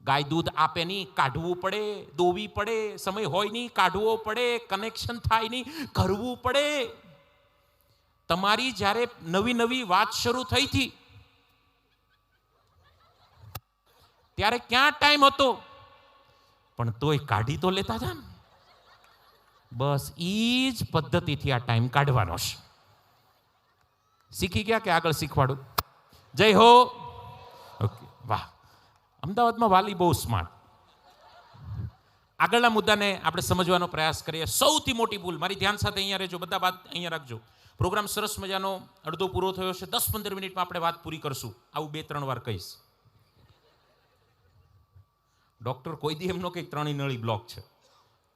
ગાય દૂધ આપે નહીં, કાઢવું પડે, દોવી પડે, સમય હોય નહીં, કાઢવો પડે, કનેક્શન થાય નહીં, કરવું પડે. તમારી જ્યારે નવી વાત શરૂ થઈ હતી ત્યારે ક્યાં ટાઈમ હતો, પણ તોય કાઢી તો લેતા હતા ને. બસ ઈ જ પદ્ધતિથી આ ટાઈમ કાઢવાનો છે. શીખી ગયા કે આગળ શીખવાડું? જય હો. ઓકે, વાહ. અમદાવાદમાં વાલી બહુ સ્માર્ટ. આગળના મુદ્દાને આપણે સમજવાનો પ્રયાસ કરીએ. સૌથી મોટી ભૂલ, મારી ધ્યાન સાથે અહીંયા રહેજો, બધા વાત અહીંયા રાખજો. પ્રોગ્રામ સરસ મજાનો અડધો પૂરો થયો છે. 10-15 મિનિટમાં આપણે વાત પૂરી કરશું. આવું 2-3 વાર કહીશ. ડૉક્ટર કોઈ દી એમ ન કે 3 નળી બ્લોક છે,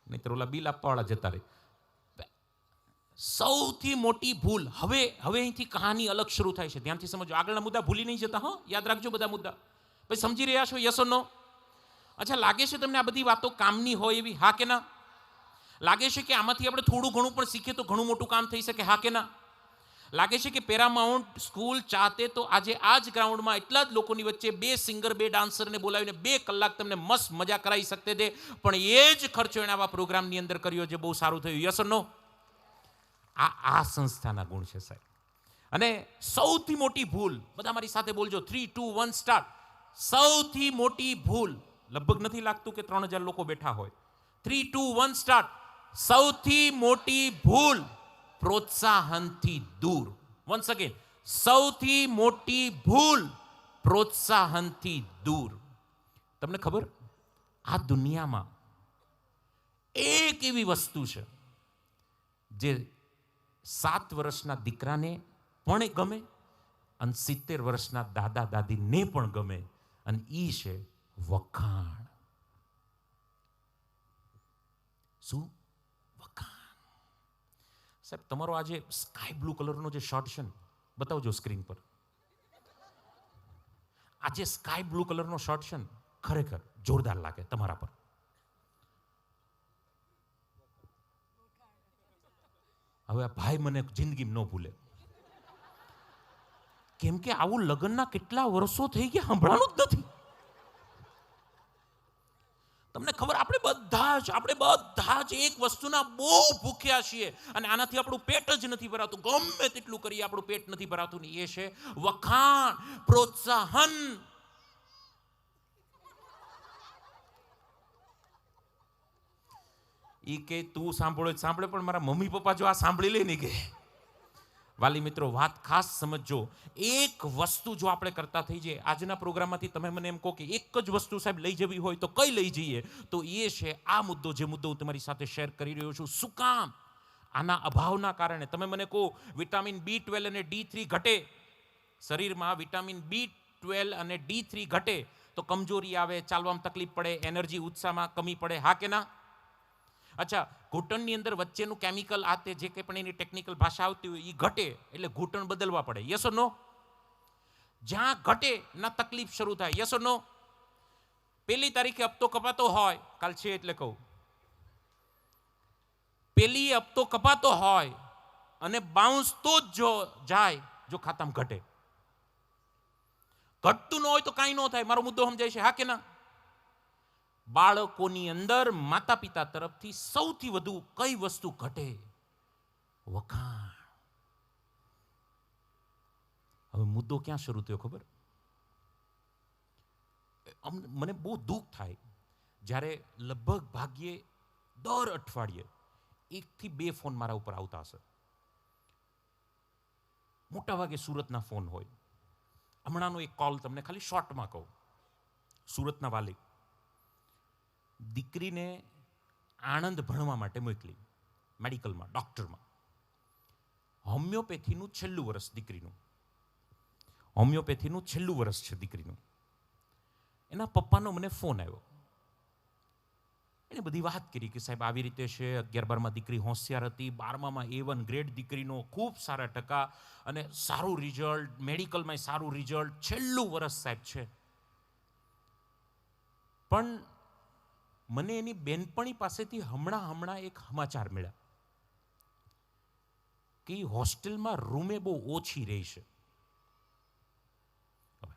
નહીંતર ઓલા બિલ આપવાવાળા જતા રહે. સૌથી મોટી ભૂલ, હવે અહીંથી કહાની અલગ શરૂ થાય છે, ધ્યાનથી સમજો. આગળના મુદ્દા ભૂલી નહીં જતા, હા, યાદ રાખજો બધા મુદ્દા. ભાઈ સમજી રહ્યા છો? યસ ઓર નો? અચ્છા, લાગે છે તમને આ બધી વાતો કામની હોય એવી? હા કે ના? લાગે છે કે આમાંથી આપણે થોડું ઘણું પણ શીખીએ તો ઘણું મોટું કામ થઈ શકે? હા કે ના? લાગે છે કે પેરામાઉન્ટ સ્કૂલ ચાહતે તો આજે આ જ ગ્રાઉન્ડમાં એટલા જ લોકોની વચ્ચે 2 સિંગર 2 ડાન્સરને બોલાવીને 2 કલાક તમને મસ્ત મજા કરાવી શકતે તે, પણ એ જ ખર્ચો એના આવા પ્રોગ્રામની અંદર કર્યો જે બહુ સારું થયું. યસ ઓર નો? આ સંસ્થાના ગુણ છે સાહેબ. અને સૌથી મોટી ભૂલ, બધા મારી સાથે બોલજો, 3, 2, 1 સ્ટાર્ટ. સૌથી મોટી ભૂલ, લગભગ નથી લાગતું કે 3000 લોકો બેઠા હોય. 3, 2, 1 સ્ટાર્ટ. સૌથી મોટી ભૂલ પ્રોત્સાહનથી દૂર. વન્સ અગેન, સૌથી મોટી ભૂલ પ્રોત્સાહનથી દૂર. તમને ખબર, આ દુનિયામાં એક એવી વસ્તુ છે જે 7 વર્ષના દીકરાને પણ ગમે અને 70 વર્ષના દાદા દાદીને પણ ગમે, અને ઈ છે વખાણ. શું? વખાણ. સાહેબ, તમારો આ જે સ્કાય બ્લુ કલરનો જે શર્ટ છે ને, બતાવજો સ્ક્રીન પર. આ જે સ્કાય બ્લુ કલરનો શર્ટ છે ને, ખરેખર જોરદાર લાગે તમારા પર. હવે આ ભાઈ મને જિંદગીમાં ન ભૂલે, કેમ કે આવું લગ્નના કેટલા વર્ષો થઈ ગયા સાંભળવાનું જ નથી. તમને ખબર, આપણે બધા જ એક વસ્તુના બહુ ભૂખ્યા છીએ, અને આનાથી આપણું પેટ જ નથી ભરાતું. ગમે તેટલું કરીએ આપણું પેટ નથી ભરાતું. ને એ છે વખાણ, પ્રોત્સાહન. ઈ કે તું સાંભળે, પણ મારા મમ્મી પપ્પા જો આ સાંભળી લે ને, કે વાલી મિત્રો, વાત ખાસ સમજજો. એક વસ્તુ જો આપણે કરતા થઈ જાય, આજના પ્રોગ્રામમાંથી તમે મને એમ કહો કે એક જ વસ્તુ સાહેબ લઈ જવી હોય તો કઈ લઈ જઈએ, તો એ છે આ મુદ્દો, જે મુદ્દો હું તમારી સાથે શેર કરી રહ્યો છું. શું કામ? આના અભાવના કારણે. તમે મને કહો વિટામિન B12 અને D3 ઘટે, શરીરમાં વિટામિન B12 અને D3 ઘટે તો કમજોરી આવે, ચાલવામાં તકલીફ પડે, એનર્જી ઉત્સાહમાં કમી પડે. હા કે ના? અચ્છા, ઘૂંટણની અંદર વચ્ચેનું કેમિકલ, આ તે જે કંઈ પણ એની ટેકનિકલ ભાષા આવતી હોય એ ઘટે એટલે ઘૂંટણ બદલવા પડે. યસ ઓર નો? જ્યાં ઘટે ના તકલીફ શરૂ થાય. યસ ઓર નો? 1 તારીખે હપ્તો કપાતો હોય, કાલ છે એટલે કહું, 1 હપ્તો કપાતો હોય અને બાઉન્સ તો જ જો જાય જો ખાતામાં ઘટે. ઘટતું ન હોય તો કાંઈ ન થાય. મારો મુદ્દો સમજાય છે? હા કે ના? બાળકોની અંદર માતા પિતા તરફથી સૌથી વધુ કઈ વસ્તુ ઘટે? વખાણ. હવે મુદ્દો ક્યાં શરૂ થયો ખબર? મને બહુ દુઃખ થાય જ્યારે લગભગ ભાગ્યે દર અઠવાડિયે 1 થી 2 ફોન મારા ઉપર આવતા હશે. મોટા ભાગે સુરતના ફોન હોય. હમણાંનો એક કોલ તમને ખાલી શોર્ટમાં કહું. સુરતના વાલી દીકરીને આણંદ ભણવા માટે મોકલી, મેડિકલમાં, ડૉક્ટરમાં. હોમિયોપેથીનું છેલ્લું વર્ષ દીકરીનું, હોમિયોપેથીનું છેલ્લું વર્ષ છે દીકરીનું. એના પપ્પાનો મને ફોન આવ્યો. એણે બધી વાત કરી કે સાહેબ આવી રીતે છે, 11-12માં દીકરી હોશિયાર હતી, 12મામાં A1 ગ્રેડ દીકરીનો, ખૂબ સારા ટકા અને સારું રિઝલ્ટ, મેડિકલમાં સારું રિઝલ્ટ, છેલ્લું વર્ષ સાહેબ છે. પણ મને એની બેનપણી પાસેથી હમણાં એક સમાચાર મળ્યા કે એ હોસ્ટેલમાં રૂમે બહુ ઓછી રહી છે.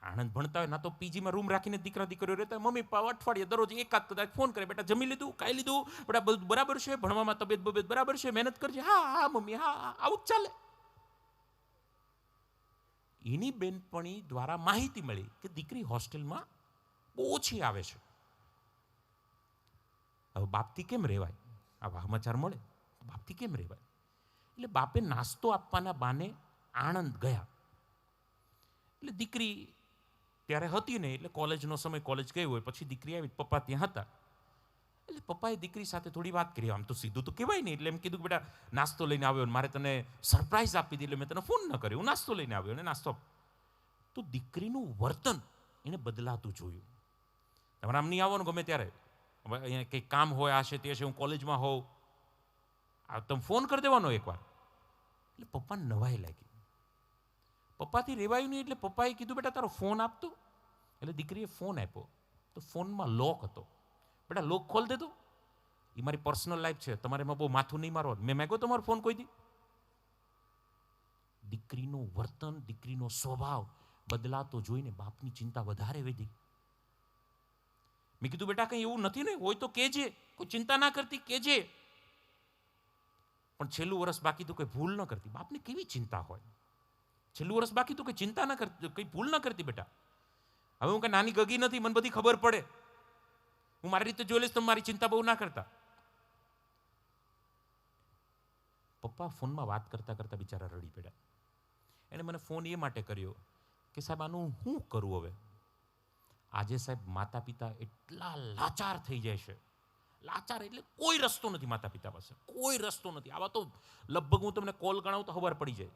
આણંદ ભણતા હોય ના તો પીજીમાં રૂમ રાખીને દીકરા દીકરીઓ રહેતા હોય. મમ્મી પપ્પા અઠવાડિયે દરરોજ એકાદ કદાચ ફોન કરે, બેટા જમી લીધું, ખાઈ લીધું, બેટા બધું બરાબર છે, ભણવામાં તબિયત બરાબર છે, મહેનત કરજે. હા મમ્મી, હા, આવું જ ચાલે. એની બેનપણી દ્વારા માહિતી મળી કે દીકરી હોસ્ટેલમાં બહુ ઓછી આવે છે. હવે બાપથી કેમ રહેવાય? આવા સમાચાર મળે, બાપથી કેમ રહેવાય? એટલે બાપે નાસ્તો આપવાના બાને આણંદ ગયા. એટલે દીકરી ત્યારે હતી ને, એટલે કોલેજનો સમય, કોલેજ ગઈ હોય, પછી દીકરી આવી, પપ્પા ત્યાં હતા. એટલે પપ્પાએ દીકરી સાથે થોડી વાત કરી, આમ તો સીધું તો કહેવાય નહીં. એટલે એમ કીધું કે બેટા નાસ્તો લઈને આવ્યો ને મારે તને સરપ્રાઈઝ આપી દીધી, એટલે મેં તને ફોન ન કર્યો, હું નાસ્તો લઈને આવ્યો અને નાસ્તો. તો દીકરીનું વર્તન એને બદલાતું જોયું. તમારે આમ નહીં આવવાનું ગમે ત્યારે, હવે અહીંયા કંઈક કામ હોય, આ છે તે છે, હું કોલેજમાં હોઉં, આ તમે ફોન કરી દેવાનો એકવાર. એટલે પપ્પાને નવાઈ લાગી, પપ્પાથી રેવાયું નહીં. એટલે પપ્પાએ કીધું બેટા તારો ફોન આપતો. એટલે દીકરીએ ફોન આપ્યો, તો ફોનમાં લોક હતો. બેટા લોક ખોલ દે તો, એ મારી પર્સનલ લાઈફ છે, તમારે એમાં બહુ માથું નહીં મારવાનું. મેં માગ્યો તમારો ફોન કોઈ દી? દીકરીનું વર્તન, દીકરીનો સ્વભાવ બદલાતો જોઈને બાપની ચિંતા વધારે વધી. મેં કીધું બેટા કંઈ એવું નથી ને, હોય તો કહેજે, કોઈ ચિંતા ના કરતી કહેજે. પણ છેલ્લું વર્ષ બાકી તો કોઈ ભૂલ ન કરતી. બાપને કેવી ચિંતા હોય, છેલ્લું વર્ષ બાકી તો કોઈ ચિંતા ના કરતી, કંઈ ભૂલ ન કરતી. બેટા હવે હું કંઈ નાની ગગી નથી, મને બધી ખબર પડે, હું મારી રીતે જોઈ લઈશ, તમે મારી ચિંતા બહુ ના કરતા. પપ્પા ફોનમાં વાત કરતા કરતા બિચારા રડી પડ્યા. એણે મને ફોન એ માટે કર્યો કે સાહેબ આનું હું કરું હવે. આજે સાહેબ માતા પિતા એટલા લાચાર થઈ જાય છે, લાચાર એટલે કોઈ રસ્તો નથી માતા પિતા પાસે, કોઈ રસ્તો નથી. આવા તો લગભગ હું તમને કોલ ગણાવું તો ખબર પડી જાય.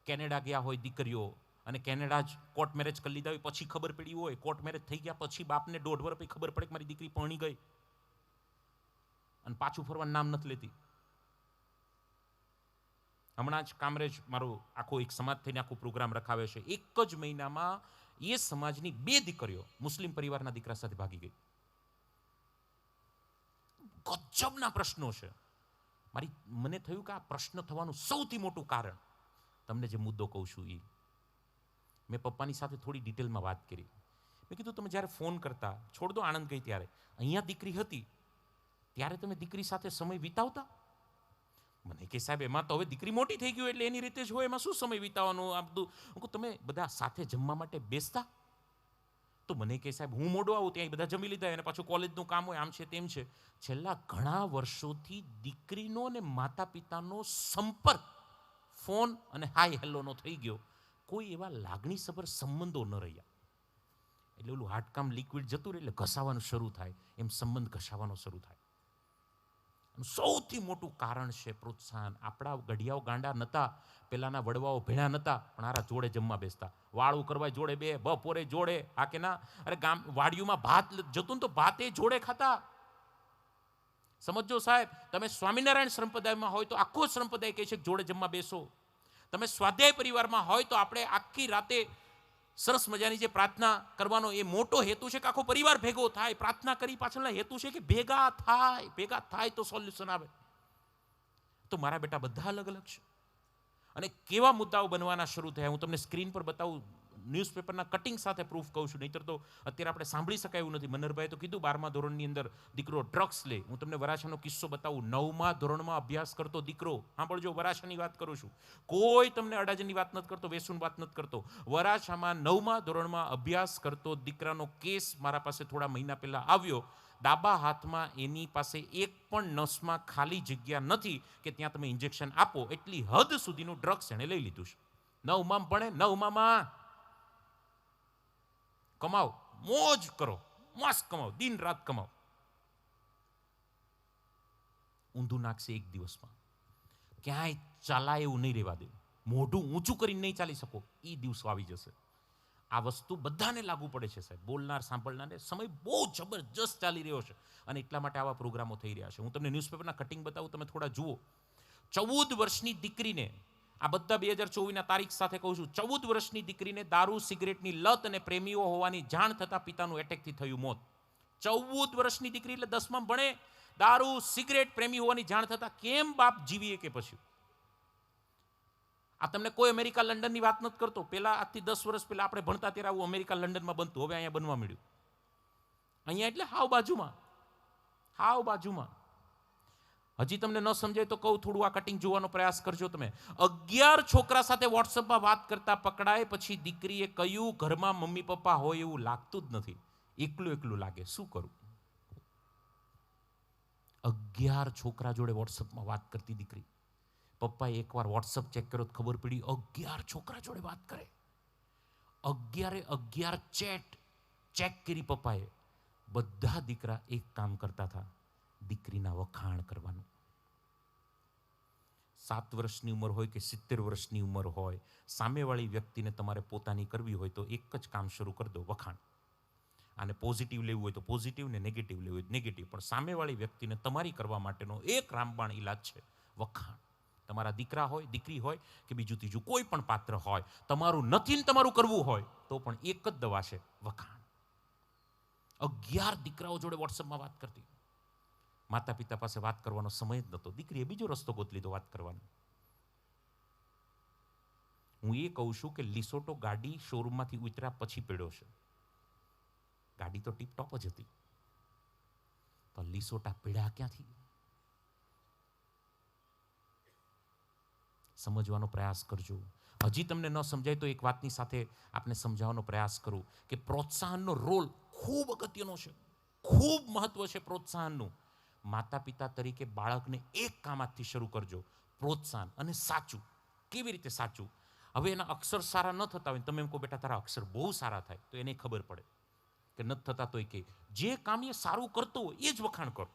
કેનેડા ગયા હોય દીકરીઓ, અને કેનેડા જ કોર્ટ મેરેજ કરી લીધા હોય, પછી ખબર પડી હોય, કોર્ટ મેરેજ થઈ ગયા પછી બાપને 1.5 વર્ષ પછી ખબર પડે કે મારી દીકરી પરણી ગઈ, અને પાછું ફરવાનું નામ નથી લેતી. હમણાં જ કામરેજ મારો આખો એક સમાજ થઈને આખો પ્રોગ્રામ રખાવે છે. એક જ મહિનામાં એ સમાજની 2 દીકરીઓ મુસ્લિમ પરિવારના દીકરા સાથે ભાગી ગઈ. ગજબના પ્રશ્નો છે. મને થયું કે આ પ્રશ્ન થવાનું સૌથી મોટું કારણ, તમને જે મુદ્દો કહું છું એ, મેં પપ્પાની સાથે થોડી ડિટેલમાં વાત કરી. મેં કીધું તમે જ્યારે ફોન કરતા, છોડ દો આણંદ ગઈ ત્યારે, અહીંયા દીકરી હતી ત્યારે તમે દીકરી સાથે સમય વિતાવતા? મને કે સાહેબ એમાં તો હવે દીકરી મોટી થઈ ગઈ એટલે એની રીતે જ હોય, એમાં શું સમય વિતાવવાનો આ બધું. હું કહું તમે બધા સાથે જમવા માટે બેસતા? તો મને કે સાહેબ હું મોડો આવું ત્યાં બધા જમી લીધા, અને પાછું કોલેજનું કામ હોય, આમ છે તેમ છે. છેલ્લા ઘણા વર્ષોથી દીકરીનો અને માતા પિતાનો સંપર્ક ફોન અને હાય હેલોનો થઈ ગયો. કોઈ એવા લાગણીસભર સંબંધો ન રહ્યા. એટલે ઓલું હાડકામ લિક્વિડ જતું રહે એટલે ઘસાવાનું શરૂ થાય, એમ સંબંધ ઘસાવાનો શરૂ થાય. સૌથી મોટું કારણ છે પ્રોત્સાહન. આપણા ગઢિયાઓ ગાંડા નહોતા, પેલાના વડવાઓ ભેણા નહોતા, પણ આરા જોડે જમવા બેસતા, વાળું કરવા જોડે બે, બપોરે જોડે, આ કે ના. અરે ગામ વાડીઓમાં ભાત જતું ને તો ભાત એ જોડે ખાતા. સમજો સાહેબ, તમે સ્વામિનારાયણ સંપ્રદાયમાં હોય તો આખો સંપ્રદાય કહે છે કે જોડે જમવા બેસો. તમે સ્વાધ્યાય પરિવારમાં હોય તો આપણે આખી રાતે સરસ મજાની જે પ્રાર્થના કરવાનો એ મોટો હેતુ છે કે આખો પરિવાર ભેગો થાય. પ્રાર્થના કરી પાછળના હેતુ છે કે ભેગા થાય તો સોલ્યુશન આવે. તો મારા બેટા બધા અલગ અલગ છે, અને કેવા મુદ્દાઓ બનવાના શરૂ થયા હું તમને સ્ક્રીન પર બતાવું. ન્યૂઝપેપરના કટિંગ સાથે પ્રૂફ કહું છું, નહીંતર તો અત્યારે આપણે સાંભળી શકાય એવું નથી. મનહરભાઈએ તો કીધું 12મા ધોરણની અંદર દીકરો ડ્રગ્સ લે. હું તમને વરાછાનો કિસ્સો બતાવું. 9મા ધોરણમાં અભ્યાસ કરતો દીકરો, સાંભળજો, વરાછાની વાત કરું છું, કોઈ તમને અડાજણની વાત નથી કરતો, વેસુની વાત નથી કરતો. વરાછામાં 9મા ધોરણમાં અભ્યાસ કરતો દીકરાનો કેસ મારા પાસે થોડા મહિના પહેલા આવ્યો. ડાબા હાથમાં એની પાસે એક પણ નસમાં ખાલી જગ્યા નથી કે ત્યાં તમે ઇન્જેક્શન આપો, એટલી હદ સુધીનું ડ્રગ્સ એણે લઈ લીધું છે. 9માં ભણે, 9માં કમાઓ, મોજ કરો, મસ્ત કમાઓ, દિન રાત કમાઓ. ઊંધું નાખશે એક દિવસમાં. ક્યાંય ચાલાય એવું નહીં રહેવા દે. મોઢું ઊંચું કરીને નહીં ચાલી શકો, એ દિવસો આવી જશે. આ વસ્તુ બધાને લાગુ પડે છે સાહેબ, બોલનાર સાંભળનારને. સમય બહુ જબરજસ્ત ચાલી રહ્યો છે, અને એટલા માટે આવા પ્રોગ્રામો થઈ રહ્યા છે. હું તમને ન્યૂઝપેપરના કટિંગ બતાવું, તમે થોડા જુઓ. 14 વર્ષની દીકરીને, આ બધા 2024ના તારીખ સાથે કહું છું, 14 વર્ષની દીકરીને દારૂ સિગરેટની લત અને પ્રેમીઓ હોવાની જાણ થતાં પિતાનું એટેકથી થયું મોત. 14 વર્ષની દીકરી એટલે 10માં ભણે, દારૂ સિગરેટ પ્રેમી હોવાની જાણ થતાં કેમ બાપ જીવીએ કે પછી? આ તમને કોઈ અમેરિકા લંડનની વાત નથી કરતો. પહેલા આજથી 10 વર્ષ પહેલા આપણે ભણતા ત્યારે આવું અમેરિકા લંડનમાં બનતું, હવે અહીંયા બનવા મળ્યું. અહીંયા એટલે હાવ બાજુમાં. હજી તમને ન સમજાય તો કહું, થોડું આ કટિંગ જોવાનો પ્રયાસ કરજો તમે. 11 છોકરા સાથે વોટ્સઅપમાં વાત કરતા પકડાય, પછી દીકરીએ કહ્યું ઘરમાં મમ્મી પપ્પા હોય એવું લાગતું જ નથી, એકલું લાગે, શું કરું? 11 છોકરા જોડે વોટ્સઅપમાં વાત કરતી દીકરી. પપ્પાએ એકવાર વોટ્સઅપ ચેક કર્યો તો ખબર પડી 11 છોકરા જોડે વાત કરે. 11 ચેક કરી પપ્પાએ. બધા દીકરા એક કામ કરતા હતા, દીકરીના વખાણ કરવાનું. 7 વર્ષની ઉંમર હોય કે 70 વર્ષની ઉંમર હોય, સામેવાળી વ્યક્તિને તમારે પોતાની કરવી હોય તો એક જ કામ શરૂ કરી દો, વખાણ. આને પોઝિટિવ લેવું હોય તો પોઝિટિવ, ને નેગેટિવ લેવું હોય તો નેગેટિવ, પણ સામેવાળી વ્યક્તિને તમારી કરવા માટેનો એક રામબાણ ઈલાજ છે, વખાણ. તમારા દીકરા હોય, દીકરી હોય કે બીજું ત્રીજું કોઈ પણ પાત્ર હોય, તમારું નથી ને તમારું કરવું હોય તો પણ એક જ દવા છે, વખાણ. 11 દીકરાઓ જોડે વોટ્સઅપમાં વાત કરતી. માતા પિતા પાસે વાત કરવાનો સમય જ નહોતો. દીકરીએ બીજો રસ્તો ગોતી લીધો વાત કરવાનો. હું એ કહું છું કે લિસોટો ગાડી શોરૂમમાંથી ઉતર્યા પછી પડ્યો છે. ગાડી તો ટીપટોપ જ હતી, તો લિસોટા પીડ્યા ક્યાંથી? સમજવાનો પ્રયાસ કરજો. હજી તમને ન સમજાય તો એક વાતની સાથે આપણે સમજાવવાનો પ્રયાસ કરું કે પ્રોત્સાહનનો રોલ ખૂબ અગત્યનો છે, ખૂબ મહત્વ છે પ્રોત્સાહનનું. માતા પિતા તરીકે બાળકને એક કામ આજથી શરૂ કરજો, પ્રોત્સાહન. અને સાચું. કેવી રીતે સાચું? હવે એના અક્ષર સારા ન થતા હોય, તમે એમ કહો બેટા તારા અક્ષર બહુ સારા થાય, તો એને ખબર પડે કે નથી થતા. તો કે જે કામ એ સારું કરતો હોય એ જ વખાણ કરો.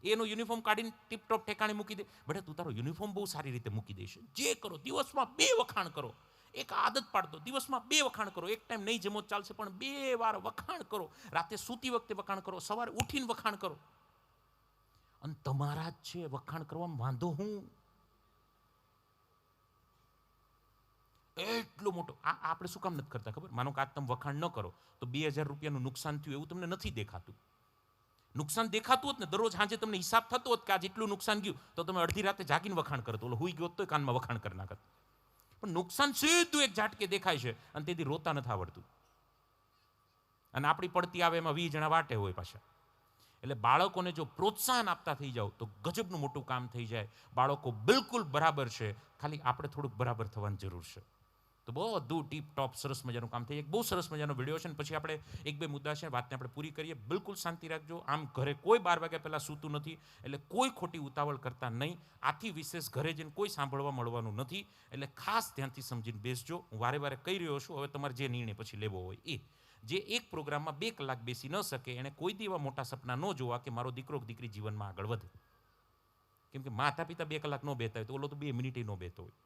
એનો યુનિફોર્મ કાઢીને ટીપટોપ ઠેકાણે મૂકી દે, બેટા તું તારો યુનિફોર્મ બહુ સારી રીતે મૂકી દઈશ. જે કરો, દિવસમાં 2 વખાણ કરો. એક આદત પાડતો, દિવસમાં 2 વખાણ કરો. એક ટાઈમ નહીં જમો ચાલશે, પણ 2 વાર વખાણ કરો. રાતે સૂતી વખતે વખાણ કરો, સવારે ઉઠીને વખાણ કરો. અને તમારા જ છે, વખાણ કરવામાં વાંધો હું? એટલો મોટો આપણે શું કામ નથી કરતા ખબર? માનો કે આજ તમે વખાણ ન કરો તો 2000 રૂપિયાનું નુકસાન થયું એવું તમને નથી દેખાતું. નુકસાન દેખાતું હોત ને, દરરોજ સાંજે તમને હિસાબ થતો હોત કે આ જેટલું નુકસાન ગયું, તો તમે અડધી રાતે જાગીને વખાણ કરતો. ઓલો હુઈ ગયો તો કાનમાં વખાણ કરી નાખત. પણ નુકસાન સીધું એક ઝાટકે દેખાય છે અને તેથી રોતા નથી આવડતું. અને આપણી પડતી આવે એમાં 20 જણા વાટે હોય પાછા. એટલે બાળકોને જો પ્રોત્સાહન આપતા થઈ જાવ તો ગજબનું મોટું કામ થઈ જાય. બાળકો બિલકુલ બરાબર છે, ખાલી આપણે થોડુંક બરાબર થવાની જરૂર છે. તો બધું ટીપ ટોપ સરસ મજાનું કામ થઈ જાય. એક બહુ સરસ મજાનો વિડીયો છે, ને પછી આપણે 1-2 મુદ્દા છે, વાતને આપણે પૂરી કરીએ. બિલકુલ શાંતિ રાખજો. આમ ઘરે કોઈ 12 વાગ્યા પહેલાં સૂતું નથી, એટલે કોઈ ખોટી ઉતાવળ કરતા નહીં. આથી વિશેષ ઘરે જઈને કોઈ સાંભળવા મળવાનું નથી, એટલે ખાસ ધ્યાનથી સમજીને બેસજો. હું વારે વારે કહી રહ્યો છું, હવે તમારે જે નિર્ણય પછી લેવો હોય એ. જે એક પ્રોગ્રામમાં 2 કલાક બેસી ન શકે, એને કોઈ દી એવા મોટા સપના ન જોવા કે મારો દીકરો કે દીકરી જીવનમાં આગળ વધે. કેમ કે માતા પિતા 2 કલાક ન બેતા હોય તો ઓલો તો 2 મિનિટે ન બેતો હોય.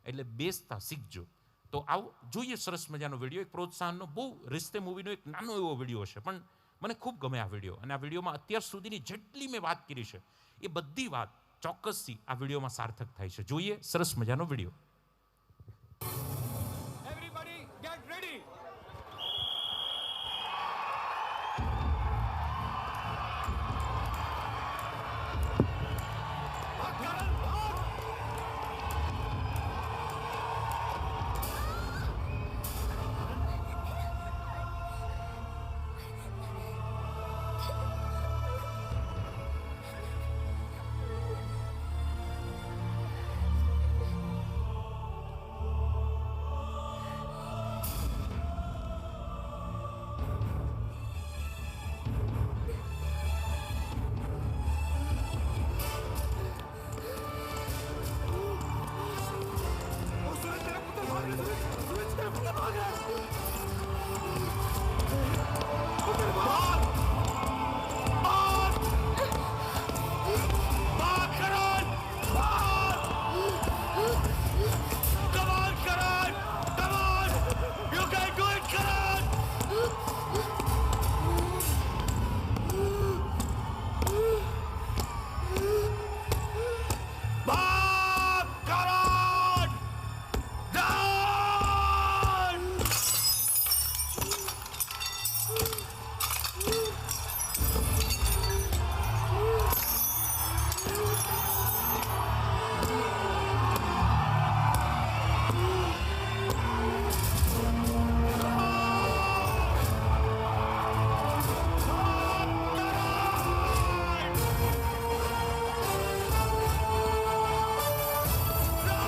એટલે બેસતા શીખજો. તો આવું જોઈએ સરસ મજાનો વિડીયો. એક પ્રોત્સાહનનો, બહુ રિશ્તે મૂવીનો એક નાનો એવો વિડીયો છે, પણ મને ખૂબ ગમે આ વિડીયો. અને આ વિડીયોમાં અત્યાર સુધીની જેટલી મેં વાત કરી છે એ બધી વાત ચોક્કસથી આ વિડીયોમાં સાર્થક થાય છે. જોઈએ સરસ મજાનો વિડીયો.